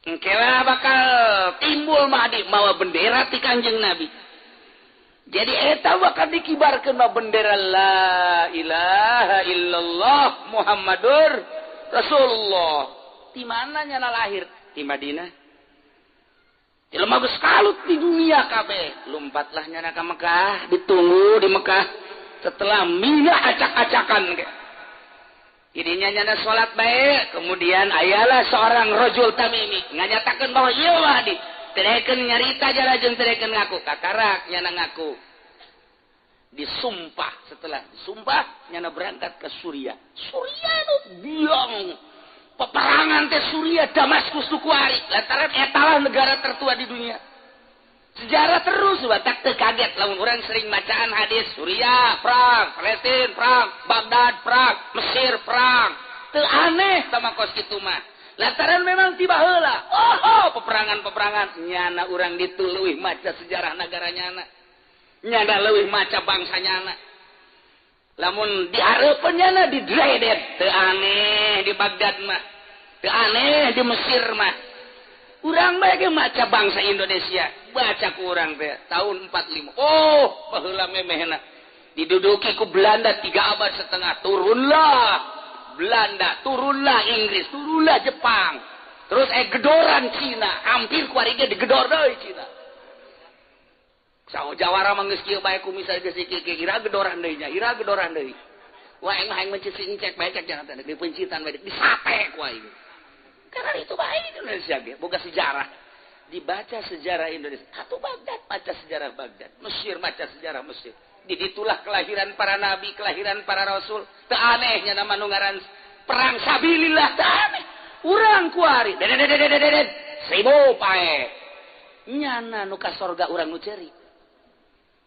Engke bakal timbul Mahdi mawa bendera ti Kanjeng Nabi. Jadi eta bakal dikibarkeun bendera la ilaha illallah Muhammadur Rasulullah. Di mana nyana lahir? Di Madinah. Di lemah geus kalut di dunia kabeh. Lompatlah nyana ka Mekah, ditunggu di Mekah. Setelah Mina acak-acakan ke. Idinya nyana salat bae, kemudian ayalah seorang rajul Tamimi nganyatakeun bahwa ieu Mahdi. Terekeun nyarita jara jeung terekeun ngaku kakarak nyana ngaku. Disumpah, setelah disumpah nyana berangkat ke Suriah. Suriah nu biang peperangan teh Suriah Damaskus tu kuari lantaran etalah negara tertua di dunia. Sejarah terus batak teu kaget lamun urang sering bacaan hadis Suriah perang, Palestina perang, Baghdad perang, Mesir perang. Teu aneh sama kos kitu mah. Lantaran memang tiba heula. Peperangan-peperangan nyana urang ditu leuwih maca sejarah negara nyana. Nyana leuwih maca bangsa nyana. Lamun dihareupeun nyana di Dredet, teu aneh di Baghdad mah. Teu aneh di Mesir mah. Urang bae ge maca bangsa Indonesia, baca ku urang teh tahun 45. Baheula memehna. Diduduki ku Belanda 3 abad setengah, turunlah Belanda, turunlah Inggris, turunlah Jepang. Terus gedoran Cina, hampir kuari ge digedor deui Cina. Saho Jawara mah geus kieu bae ku misal geus iki ira gedoran deui nya, ira gedoran deui. Wah aing mencicing-cek bae cek jangan teh dipencitan bae disate ku aing. Karena itu bae Indonesia ge boga sejarah. Dibaca sejarah Indonesia. Atuh Baghdad baca sejarah Baghdad, Mesir baca sejarah Mesir. Ditulah kelahiran para nabi, kelahiran para rasul. Teu anehnya nama nu ngaran perang sabilillah, teu aneh. Urang kuari, dedet 1000 pae. Nyana nu ka sorga urang nu ceuri.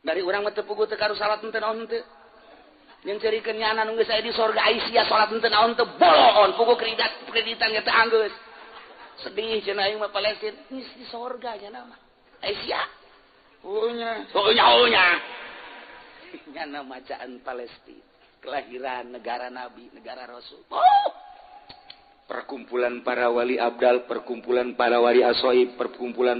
dari urang mah teu puguh teu karu salat teu naon teu yang cerikeun nyana nu geus aya di sorga Aisyah salat teu naon teu bolon puguh kreditan ge teu anggeus sedih cenah aing mah Palestina geus di sorga nya mah Aisyah ohnya nyana macaan Palestina kelahiran negara nabi negara rasul perkumpulan para wali abdal perkumpulan para wali asoib perkumpulan